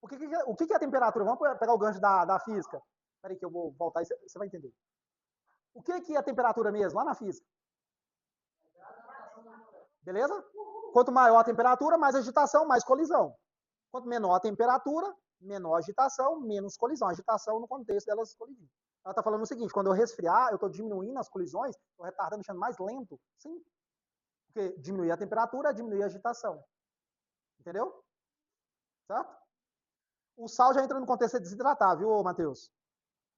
Speaker 1: O que é a temperatura? Vamos pegar o gancho da física. Espera aí que eu vou voltar e você vai entender. O que é a temperatura mesmo, lá na física? Beleza? Quanto maior a temperatura, mais agitação, mais colisão. Quanto menor a temperatura, menor agitação, menos colisão. Agitação no contexto delas colidir. Ela está falando o seguinte, quando eu resfriar, eu estou diminuindo as colisões, estou retardando, deixando mais lento. Sim. Porque diminuir a temperatura é diminuir a agitação. Entendeu? Certo? O sal já entra no contexto de desidratar, viu, Matheus?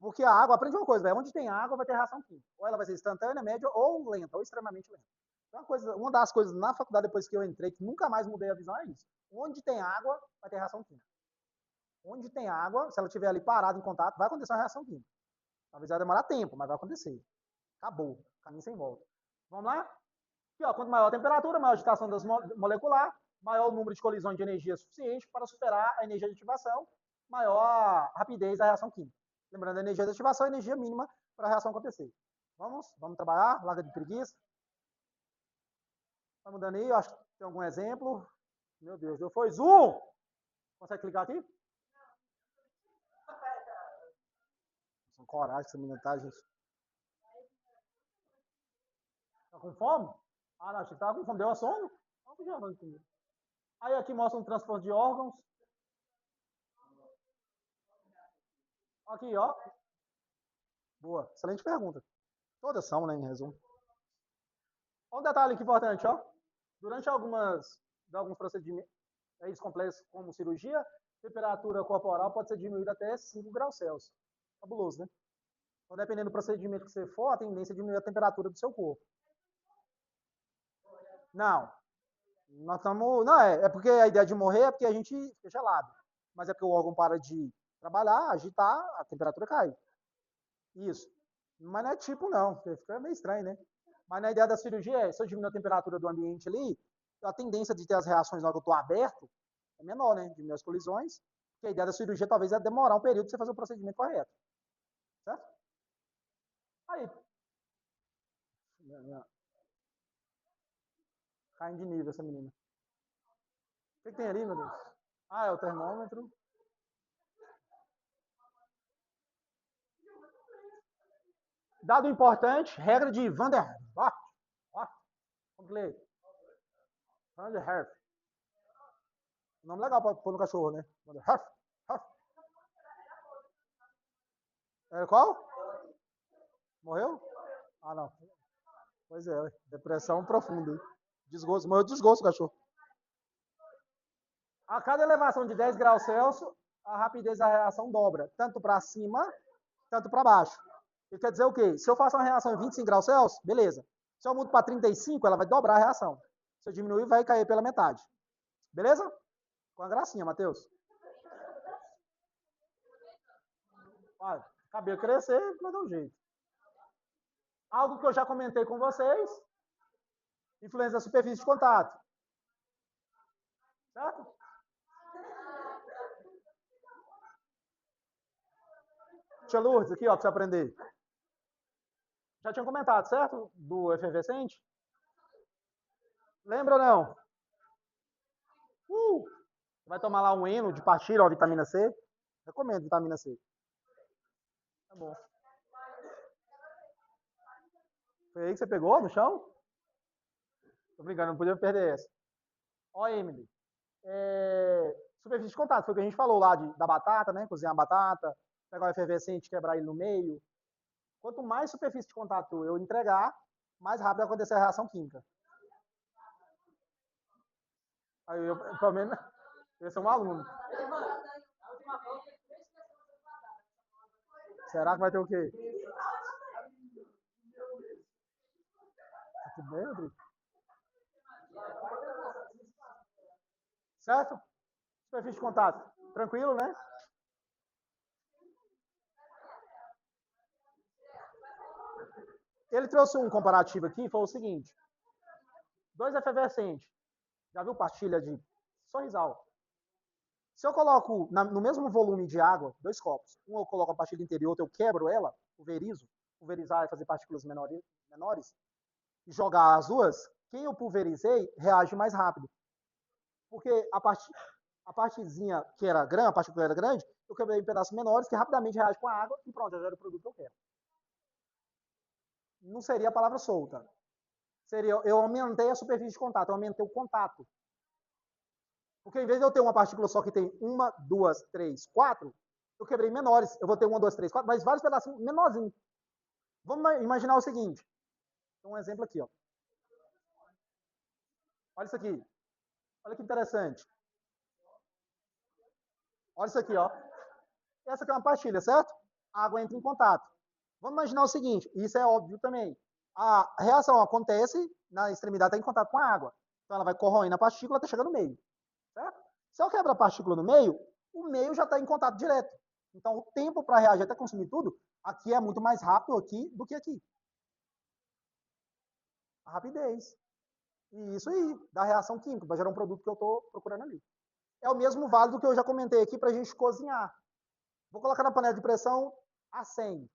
Speaker 1: Porque a água, aprende uma coisa, véio, onde tem água vai ter reação química. Ou ela vai ser instantânea, média, ou lenta, ou extremamente lenta. Então, uma das coisas na faculdade, depois que eu entrei, que nunca mais mudei a visão, é isso. Onde tem água, vai ter reação química. Onde tem água, se ela estiver ali parada em contato, vai acontecer uma reação química. Talvez vai demorar tempo, mas vai acontecer. Acabou. Caminho sem volta. Vamos lá? Aqui, ó, quanto maior a temperatura, maior a agitação das molecular, maior o número de colisões de energia suficiente para superar a energia de ativação, maior a rapidez da reação química. Lembrando, a energia de ativação é a energia mínima para a reação acontecer. Vamos trabalhar, larga de preguiça. Tá mudando aí? Eu acho que tem algum exemplo. Meu Deus, deu foi zoom! Consegue clicar aqui? coragem que essa menina tá, gente. Tá com fome? Ah, não, achei que tava com fome. Deu a sono? Não, que já não entendi. Aí aqui mostra um transporte de órgãos. Aqui, ó. Boa. Excelente pergunta. Todas são, né, em resumo. Olha um detalhe aqui importante, ó. Durante alguns procedimentos complexos, como cirurgia, a temperatura corporal pode ser diminuída até 5 graus Celsius. Fabuloso, né? Então, dependendo do procedimento que você for, a tendência é diminuir a temperatura do seu corpo. Não. Nós estamos. Não, é porque a ideia de morrer é porque a gente fica gelado. Mas é porque o órgão para de trabalhar, agitar, a temperatura cai. Isso. Mas não é tipo, não. Fica meio estranho, né? Mas na ideia da cirurgia é, se eu diminuir a temperatura do ambiente ali, a tendência de ter as reações na hora que eu estou aberto é menor, né? Diminuir as colisões. Porque a ideia da cirurgia talvez é demorar um período para você fazer o procedimento correto. Certo? Aí. Caindo de nível essa menina. O que tem ali, meu Deus? Ah, é o termômetro. Dado importante, regra de Van der Waals. Vamos ler. Van der Herf. Nome legal para pôr no cachorro, né? Van der Herf. É qual? Morreu? Ah, não. Pois é, depressão profunda. Desgosto. Morreu de desgosto o cachorro. A cada elevação de 10 graus Celsius, a rapidez da reação dobra, tanto para cima, tanto para baixo. Isso quer dizer o quê? Se eu faço uma reação em 25 graus Celsius, beleza. Se eu mudo para 35, ela vai dobrar a reação. Se eu diminuir, vai cair pela metade. Beleza? Com a gracinha, Matheus. Olha, cabelo crescer, vai dar um jeito. Algo que eu já comentei com vocês, influência da superfície de contato. Certo? Tia Lourdes, aqui, ó, pra você aprender. Já tinha comentado, certo? Do efervescente? Lembra ou não? Vai tomar lá um eno de pastilha, ó, vitamina C. Recomendo vitamina C. Tá bom. Foi aí que você pegou no chão? Tô brincando, não podia perder essa. Ó, Emily. Superfície de contato, foi o que a gente falou lá da batata, né? Cozinhar a batata, pegar o efervescente, quebrar ele no meio. Quanto mais superfície de contato eu entregar, mais rápido vai acontecer a reação química. Aí eu, pelo menos, eu sou um aluno. Será que vai ter o quê? Tá tudo bem, Rodrigo? Certo? Superfície de contato. Tranquilo, né? Ele trouxe um comparativo aqui, foi o seguinte. 2 efervescentes. Já viu pastilha de sorrisal? Se eu coloco no mesmo volume de água, 2 copos, um eu coloco a pastilha inteira e outro eu quebro ela, pulverizo, pulverizar é fazer partículas menores, e jogar as duas, quem eu pulverizei reage mais rápido. Porque a partezinha que era grande, a partícula era grande, eu quebrei em pedaços menores que rapidamente reage com a água e pronto, já gera o produto que eu quero. Não seria a palavra solta. Seria, eu aumentei a superfície de contato, eu aumentei o contato. Porque em vez de eu ter uma partícula só que tem 1, 2, 3, 4, eu quebrei menores. Eu vou ter 1, 2, 3, 4, mas vários pedacinhos menorzinhos. Vamos imaginar o seguinte. Um exemplo aqui, ó. Olha isso aqui. Olha que interessante. Olha isso aqui, ó. Essa aqui é uma pastilha, certo? A água entra em contato. Vamos imaginar o seguinte, isso é óbvio também. A reação acontece na extremidade, está em contato com a água. Então ela vai corroendo a partícula até chegar no meio. Certo? Se eu quebro a partícula no meio, o meio já está em contato direto. Então o tempo para reagir até consumir tudo, aqui é muito mais rápido aqui do que aqui. A rapidez. E isso aí, da reação química, para gerar um produto que eu estou procurando ali. É o mesmo válido que eu já comentei aqui para a gente cozinhar. Vou colocar na panela de pressão a 100.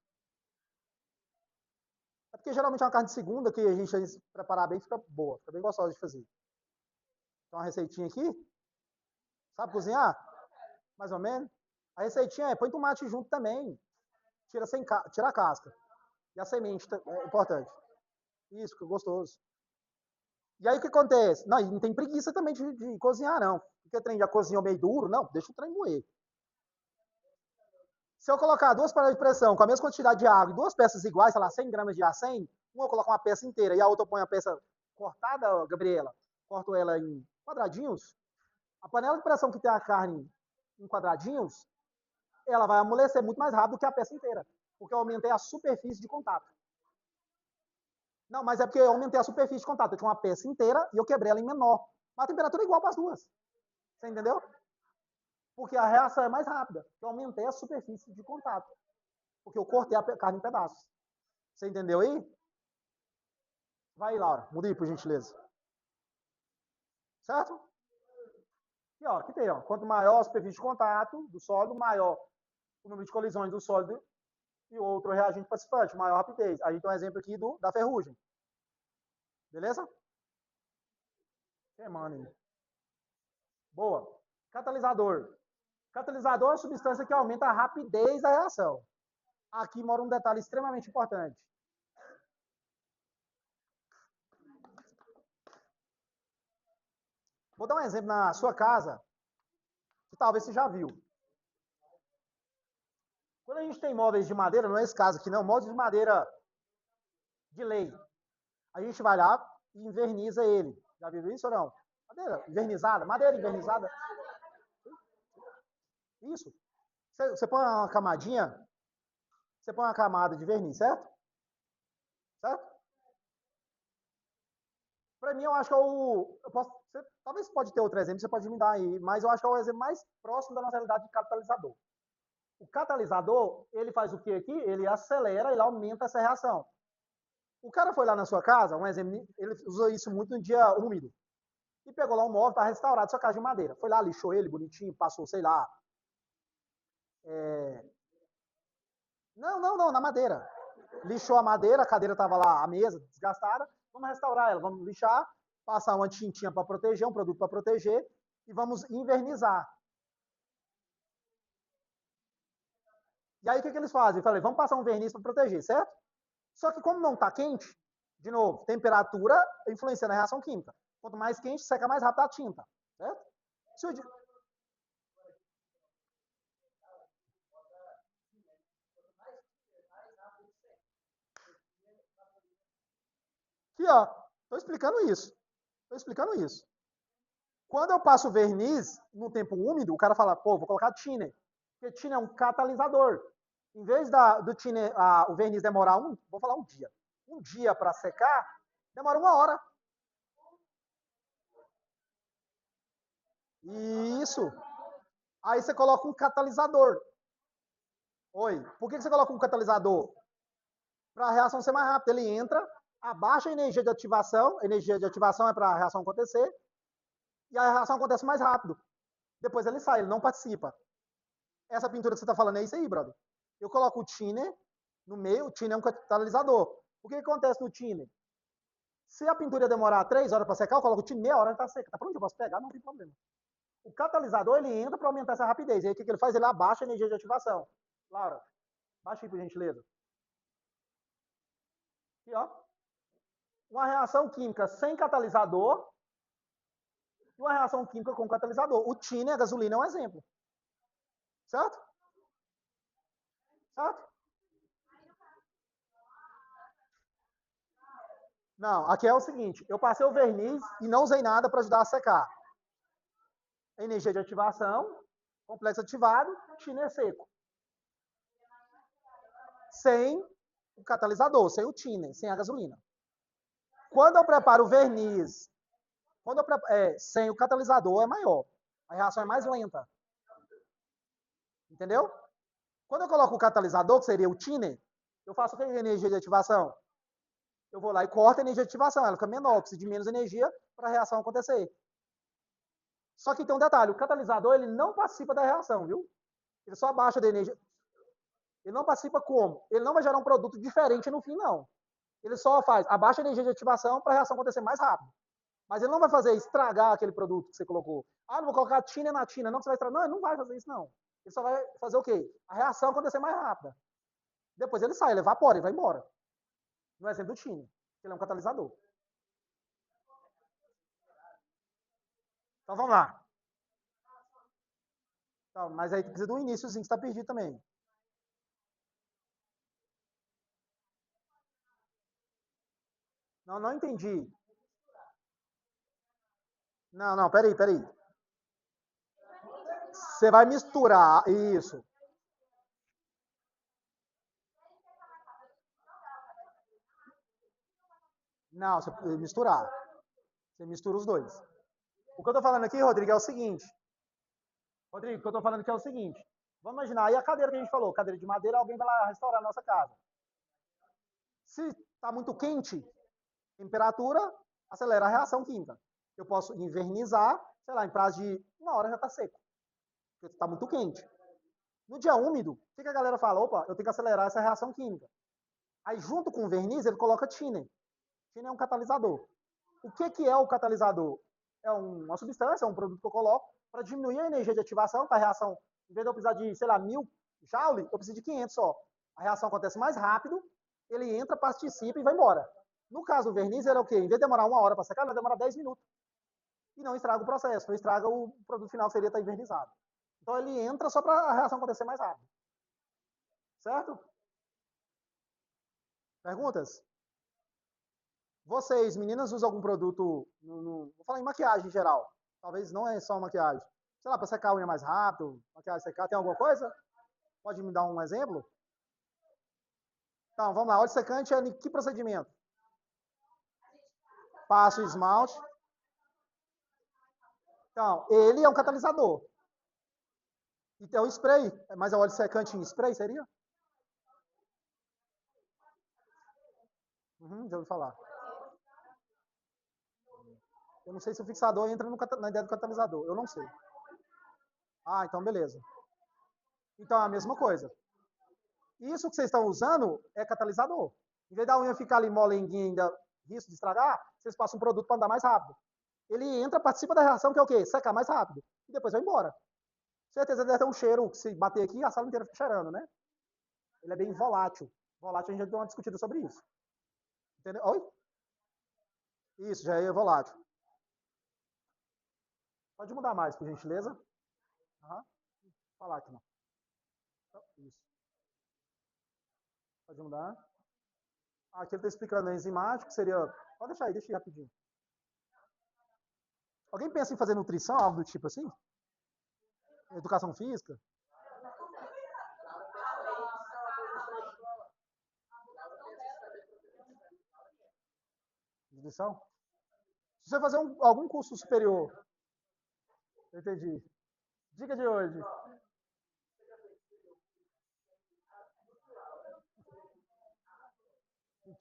Speaker 1: É porque geralmente é uma carne de segunda que a gente preparar bem fica boa, fica bem gostosa de fazer. Então, uma receitinha aqui. Sabe cozinhar? Mais ou menos. A receitinha é põe tomate junto também. tira a casca. E a semente é importante. Isso, que gostoso. E aí o que acontece? Não, e não tem preguiça também de cozinhar, não. Porque o trem já cozinhou meio duro, não, deixa o trem moer. Se eu colocar duas panelas de pressão com a mesma quantidade de água e duas peças iguais, sei lá, 100 gramas de A100, uma eu coloco uma peça inteira e a outra eu ponho a peça cortada, Gabriela, corto ela em quadradinhos, a panela de pressão que tem a carne em quadradinhos, ela vai amolecer muito mais rápido que a peça inteira, porque eu aumentei a superfície de contato. Não, mas é porque eu aumentei a superfície de contato. Eu tinha uma peça inteira e eu quebrei ela em menor. Mas a temperatura é igual para as duas. Você entendeu? Porque a reação é mais rápida. Eu aumentei a superfície de contato. Porque eu cortei a carne em pedaços. Você entendeu aí? Vai aí, Laura. Muda aí, por gentileza. Certo? E ó, aqui tem, ó. Quanto maior a superfície de contato do sólido, maior o número de colisões do sólido e o outro reagente participante, maior rapidez. A gente tem um exemplo aqui da ferrugem. Beleza? Mano. Boa. Catalisador. Catalisador é uma substância que aumenta a rapidez da reação. Aqui mora um detalhe extremamente importante. Vou dar um exemplo na sua casa, que talvez você já viu. Quando a gente tem móveis de madeira, não é esse caso aqui não, móveis de madeira de lei. A gente vai lá e inverniza ele. Já viu isso ou não? Madeira invernizada, madeira invernizada. Isso. Você põe uma camadinha, você põe uma camada de verniz, certo? Certo? Para mim, eu acho que é o. Talvez pode ter outro exemplo, você pode me dar aí, mas eu acho que é o exemplo mais próximo da nossa realidade de catalisador. O catalisador, ele faz o que aqui? Ele acelera, ele aumenta essa reação. O cara foi lá na sua casa, um exemplo, ele usou isso muito no dia úmido, e pegou lá um móvel para restaurar sua casa de madeira. Foi lá, lixou ele bonitinho, passou, sei lá. Não, na madeira. Lixou a madeira, a cadeira estava lá, a mesa desgastada, vamos restaurar ela, vamos lixar, passar uma tintinha para proteger, um produto para proteger, e vamos invernizar. E aí o que eles fazem? Eu falei, vamos passar um verniz para proteger, certo? Só que como não está quente, de novo, temperatura influencia na reação química. Quanto mais quente, seca mais rápido a tinta, certo? Se o... Aqui, ó, estou explicando isso. Estou explicando isso. Quando eu passo verniz no tempo úmido, o cara fala, pô, vou colocar thinner. Porque thinner é um catalisador. Em vez do thinner, o verniz demorar vou falar um dia para secar, demora 1 hora. Isso. Aí você coloca um catalisador. Oi. Por que você coloca um catalisador? Para a reação ser mais rápida. Ele entra, abaixa a energia de ativação. A energia de ativação é para a reação acontecer. E a reação acontece mais rápido. Depois ele sai, ele não participa. Essa pintura que você está falando é isso aí, brother. Eu coloco o thinner no meio, o thinner é um catalisador. O que acontece no thinner? Se a pintura demorar 3 horas para secar, eu coloco o thinner meia hora, está seca. Tá pronto, eu posso pegar, não tem problema. O catalisador, ele entra para aumentar essa rapidez. E aí o que ele faz? Ele abaixa a energia de ativação. Laura, baixa aí, por gentileza. Aqui, ó. Uma reação química sem catalisador e uma reação química com catalisador. O thinner, a gasolina, é um exemplo. Certo? Certo? Não, aqui é o seguinte, eu passei o verniz e não usei nada para ajudar a secar. Energia de ativação, complexo ativado, thinner seco. Sem o catalisador, sem o thinner, sem a gasolina. Quando eu preparo o verniz, sem o catalisador é maior. A reação é mais lenta. Entendeu? Quando eu coloco o catalisador, que seria o thinner, eu faço o que é energia de ativação? Eu vou lá e corto a energia de ativação, ela fica menor, precisa de menos energia para a reação acontecer. Só que tem um detalhe, o catalisador ele não participa da reação, viu? Ele só abaixa a energia. Ele não participa como? Ele não vai gerar um produto diferente no fim, não. Ele só abaixa a energia de ativação para a reação acontecer mais rápido. Mas ele não vai fazer estragar aquele produto que você colocou. Ah, não vou colocar thinner na tina, não, que você vai estragar. Não, ele não vai fazer isso, não. Ele só vai fazer o quê? A reação acontecer mais rápida. Depois ele sai, ele evapora e vai embora. No exemplo do tine, ele é um catalisador. Então vamos lá. Então, mas aí precisa do iníciozinho que está perdido também. Não, não entendi. Não, não, peraí. Você vai misturar isso. Não, você misturar. Você mistura os dois. O que eu estou falando aqui, Rodrigo, é o seguinte. Rodrigo, o que eu estou falando aqui é o seguinte. Vamos imaginar, aí a cadeira que a gente falou, cadeira de madeira, alguém vai lá restaurar a nossa casa. Se está muito quente, temperatura, acelera a reação química. Eu posso invernizar, sei lá, em prazo de 1 hora já está seco. Porque está muito quente. No dia úmido, o que a galera fala? Opa, eu tenho que acelerar essa reação química. Aí, junto com o verniz, ele coloca tiner. Tiner é um catalisador. O que é o catalisador? É uma substância, é um produto que eu coloco para diminuir a energia de ativação, para a reação, em vez de eu precisar de, sei lá, 1000 joule, eu preciso de 500 só. A reação acontece mais rápido, ele entra, participa e vai embora. No caso do verniz, ele é o quê? Em vez de demorar 1 hora para secar, ele vai demorar 10 minutos. E não estraga o processo, não estraga o produto final que seria estar invernizado. Então ele entra só para a reação acontecer mais rápido. Certo? Perguntas? Vocês, meninas, usam algum produto, vou falar em maquiagem em geral, talvez não é só maquiagem, sei lá, para secar a unha mais rápido, maquiagem secar, tem alguma coisa? Pode me dar um exemplo? Então, vamos lá, óleo secante é em que procedimento? Passa o esmalte. Então, ele é um catalisador. Então, o spray, mas é óleo secante em spray, seria? Já ouvi falar. Eu não sei se o fixador entra na ideia do catalisador, eu não sei. Ah, então beleza. Então é a mesma coisa. Isso que vocês estão usando é catalisador. Em vez da unha ficar ali molenguinha ainda, risco de estragar, vocês passam um produto para andar mais rápido. Ele entra, participa da reação, que é o quê? Secar mais rápido. E depois vai embora. Certeza deve ter um cheiro, que se bater aqui, a sala inteira fica cheirando, né? Ele é bem volátil. Volátil, a gente já deu uma discutida sobre isso. Entendeu? Oi? Isso, já é volátil. Pode mudar mais, por gentileza. Uhum. Falar aqui, não. Isso. Pode mudar. Aqui ele está explicando a enzimático, que seria... Pode deixar aí, deixa aí rapidinho. Alguém pensa em fazer nutrição, algo do tipo assim? Educação física? Nutrição? Se você fazer algum curso superior, entendi. Dica de hoje.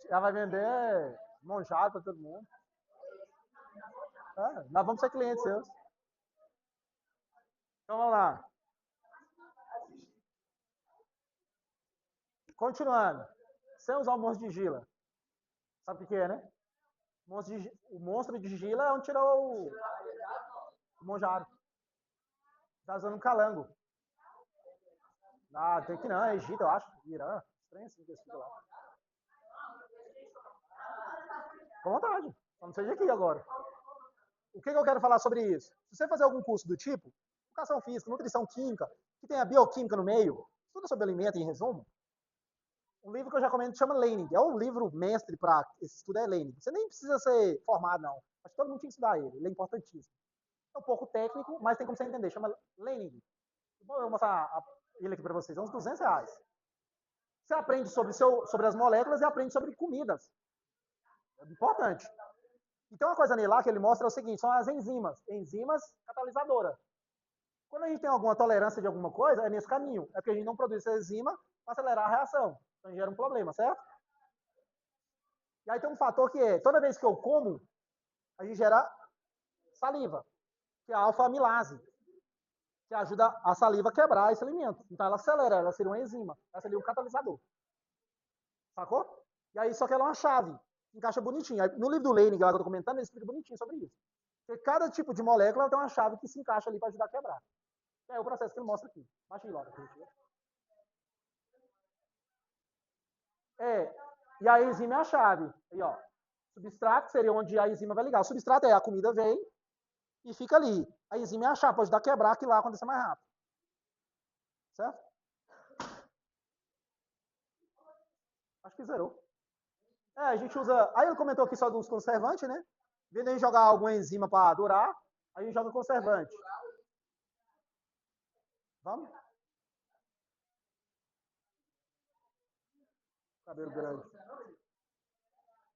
Speaker 1: Ela vai vender monjado para todo mundo. Nós vamos ser clientes seus. Então vamos lá. Continuando. Sem usar o monstro de Gila. Sabe o que é, né? O monstro de Gila é onde tirou o monjaro. Tá usando um calango. Ah, tem que não, é Egito, eu acho. Irã. Estranho assim que eles ficam lá. Com vontade. Só não seja aqui agora. O que eu quero falar sobre isso? Se você fazer algum curso do tipo, educação física, nutrição química, que tem a bioquímica no meio, estuda sobre alimento em resumo, um livro que eu já comento chama Lenin. É um livro mestre para esse estudo, é Lenin. Você nem precisa ser formado, não. Acho que todo mundo tinha que estudar ele. Ele é importantíssimo. É um pouco técnico, mas tem como você entender. Chama Lenin. Bom, eu vou mostrar ele aqui para vocês. É uns R$ 200. Você aprende sobre as moléculas e aprende sobre comidas. É importante. Então, uma coisa nele lá que ele mostra é o seguinte, são as enzimas catalisadoras. Quando a gente tem alguma tolerância de alguma coisa, é nesse caminho. É porque a gente não produz essa enzima para acelerar a reação. Então, gera um problema, certo? E aí tem um fator que é, toda vez que eu como, a gente gera saliva, que é a alfa-amilase, que ajuda a saliva a quebrar esse alimento. Então, ela acelera, ela seria uma enzima, ela seria um catalisador. Sacou? E aí, só que ela é uma chave, encaixa bonitinho. Aí, no livro do Leining, lá que eu tô comentando, ele explica bonitinho sobre isso. Porque cada tipo de molécula tem uma chave que se encaixa ali para ajudar a quebrar. É o processo que ele mostra aqui. Baixa aí, Laura. E a enzima é a chave. Aí, ó. Substrato seria onde a enzima vai ligar. O substrato é a comida vem e fica ali. A enzima é a chave, pode dar quebrar que lá acontecer mais rápido. Certo? Acho que zerou. A gente usa. Aí ele comentou aqui só dos conservantes, né? Vendo a gente jogar alguma enzima para durar, a gente joga conservante. Vamos? Cabelo grande.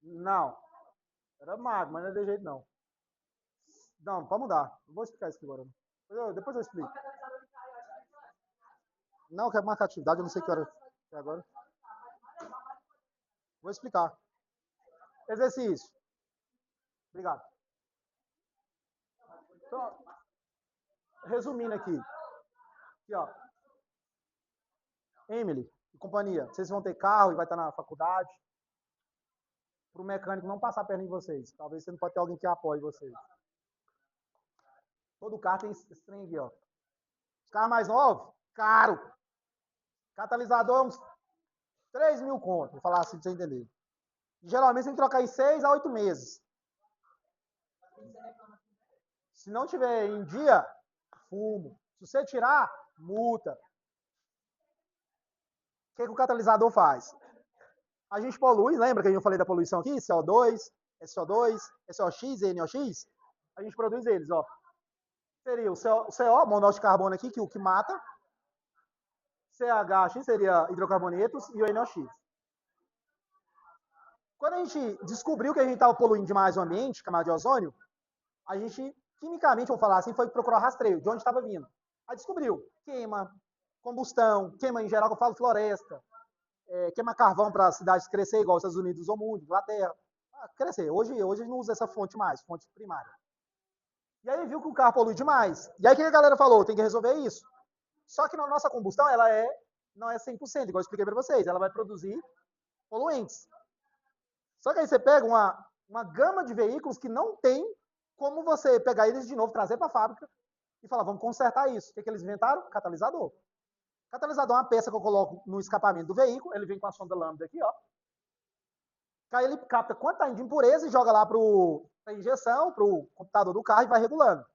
Speaker 1: Não. Era magro, mas não é de jeito não. Não, pode mudar. Não vou explicar isso aqui agora. Depois eu explico. Não, eu quero marcar atividade, eu não sei que hora é agora. Vou explicar. Exercício. Obrigado. Então, resumindo aqui. Aqui, ó. Emily e companhia. Vocês vão ter carro e vai estar na faculdade. Para o mecânico não passar a perna em vocês. Talvez você não pode ter alguém que apoie vocês. Todo carro tem esse trem aqui, ó. Os carros mais novos, caro. Catalisador é uns 3 mil conto, vou falar assim pra você entender. Geralmente tem que trocar em 6 a 8 meses. Se não tiver em dia, fumo. Se você tirar, multa. O que o catalisador faz? A gente polui, lembra que eu falei da poluição aqui? CO2, SO2, SOX e NOx? A gente produz eles, ó. Seria o CO, monóxido de carbono aqui, que é o que mata. CH seria hidrocarbonetos e o NOx. Quando a gente descobriu que a gente estava poluindo demais o ambiente, camada de ozônio, a gente, quimicamente, vamos falar assim, foi procurar rastreio de onde estava vindo. Aí descobriu, queima, combustão, queima em geral, que eu falo floresta, queima carvão para as cidades crescer, igual os Estados Unidos ou mundo, Inglaterra. Crescer. Hoje a gente não usa essa fonte mais, fonte primária. E aí viu que o carro polui demais. E aí o que a galera falou? Tem que resolver isso. Só que na nossa combustão, ela não é 100%, igual eu expliquei para vocês. Ela vai produzir poluentes. Só que aí você pega uma gama de veículos que não tem como você pegar eles de novo, trazer para a fábrica e falar, vamos consertar isso. O que eles inventaram? Catalisador. Catalisador é uma peça que eu coloco no escapamento do veículo, ele vem com a sonda lambda aqui, ó. Aí ele capta quanto está de impureza e joga lá para a injeção, para o computador do carro e vai regulando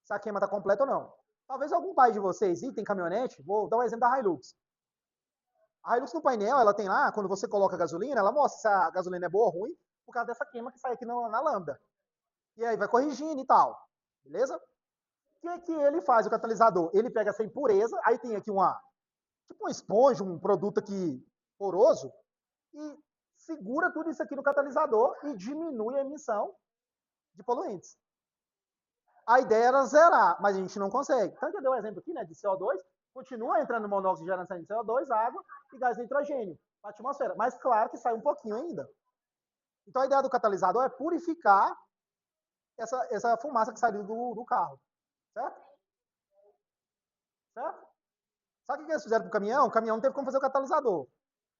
Speaker 1: se a queima está completa ou não. Talvez algum pai de vocês tem caminhonete, vou dar um exemplo da Hilux. A Hilux no painel, ela tem lá, quando você coloca a gasolina, ela mostra se a gasolina é boa ou ruim, por causa dessa queima que sai aqui na lambda. E aí vai corrigindo e tal. Beleza? O que ele faz, o catalisador? Ele pega essa impureza, aí tem aqui tipo uma esponja, um produto aqui poroso, e segura tudo isso aqui no catalisador e diminui a emissão de poluentes. A ideia era zerar, mas a gente não consegue. Tanto que eu dei um exemplo aqui, né, de CO2, continua entrando monóxido de geração de CO2, água e gás de nitrogênio para a atmosfera. Mas claro que sai um pouquinho ainda. Então a ideia do catalisador é purificar essa fumaça que saiu do carro. Certo? Certo? Sabe o que eles fizeram para o caminhão? O caminhão não teve como fazer o catalisador.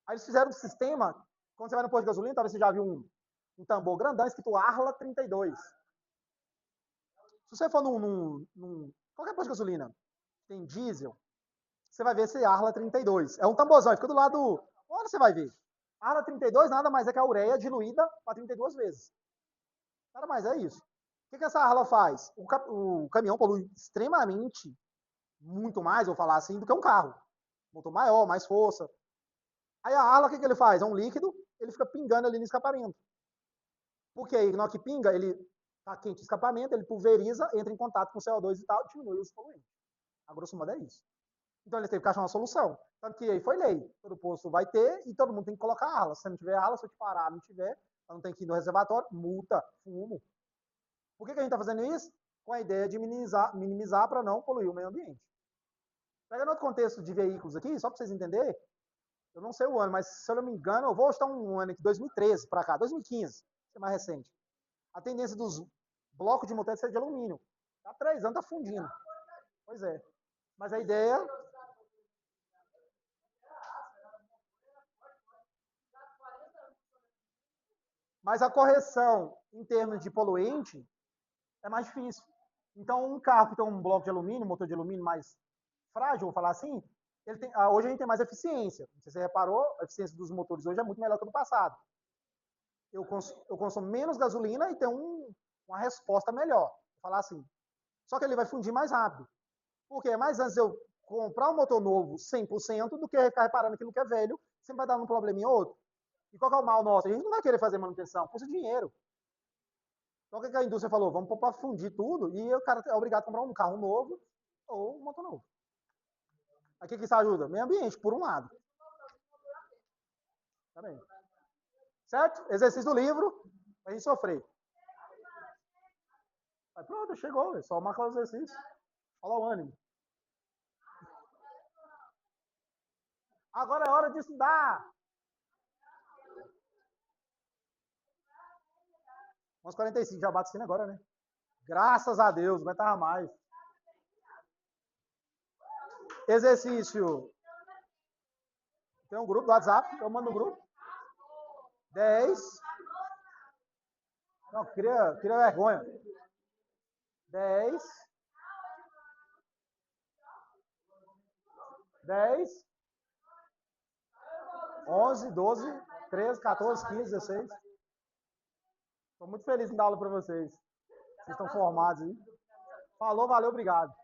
Speaker 1: Aí eles fizeram um sistema, quando você vai no posto de gasolina, talvez você já viu um tambor grandão escrito Arla 32. Se você for qualquer posto de gasolina, tem diesel, você vai ver esse Arla 32. É um tamborzão, fica do lado. Onde você vai ver? Arla 32 nada mais é que a ureia diluída para 32 vezes. Nada mais é isso. O que essa Arla faz? O caminhão polui extremamente, muito mais, vou falar assim, do que um carro. Motor maior, mais força. Aí a Arla, o que ele faz? É um líquido, ele fica pingando ali no escapamento. Porque aí, na hora que pinga, ele está quente o escapamento, ele pulveriza, entra em contato com o CO2 e tal, diminui os poluentes. A grosso modo é isso. Então eles teve que achar uma solução. Tanto que aí foi lei. Todo posto vai ter e todo mundo tem que colocar ala. Se não tiver ala, se eu te parar, não tiver, não tem que ir no reservatório, multa, fumo. Por que a gente está fazendo isso? Com a ideia de minimizar para não poluir o meio ambiente. Pegando outro contexto de veículos aqui, só para vocês entenderem, eu não sei o ano, mas se eu não me engano, eu vou estar um ano aqui, 2013 para cá, 2015, que é mais recente. A tendência dos blocos de motor é ser de alumínio. Há 3 anos está fundindo. Pois é. Mas a ideia. Mas a correção em termos de poluente é mais difícil. Então, um carro que tem um bloco de alumínio, um motor de alumínio mais frágil, vou falar assim, Hoje a gente tem mais eficiência. Não sei se você reparou, a eficiência dos motores hoje é muito melhor que a do passado. Eu consumo menos gasolina e tenho uma resposta melhor. Vou falar assim. Só que ele vai fundir mais rápido. Porque é mais antes eu comprar um motor novo 100% do que ficar reparando aquilo que é velho, sempre vai dar um probleminha ou outro. E qual que é o mal nosso? A gente não vai querer fazer manutenção, custa dinheiro. Então o que a indústria falou? Vamos para fundir tudo e o cara é obrigado a comprar um carro novo ou um motor novo. Aqui que isso ajuda? Meio ambiente, por um lado. Tá bem. Certo? Exercício do livro, pra gente sofrer. Aí pronto, chegou, é só marcar o exercício. Olha o ânimo. Agora é hora de estudar. 11h45, já bate sino agora, né? Graças a Deus, não aguentava mais. Exercício. Tem um grupo do WhatsApp, eu mando no grupo. 10. Não, cria vergonha. 10. 10. 11, 12, 13, 14, 15, 16. Estou muito feliz em dar aula para vocês. Vocês estão formados aí. Falou, valeu, obrigado.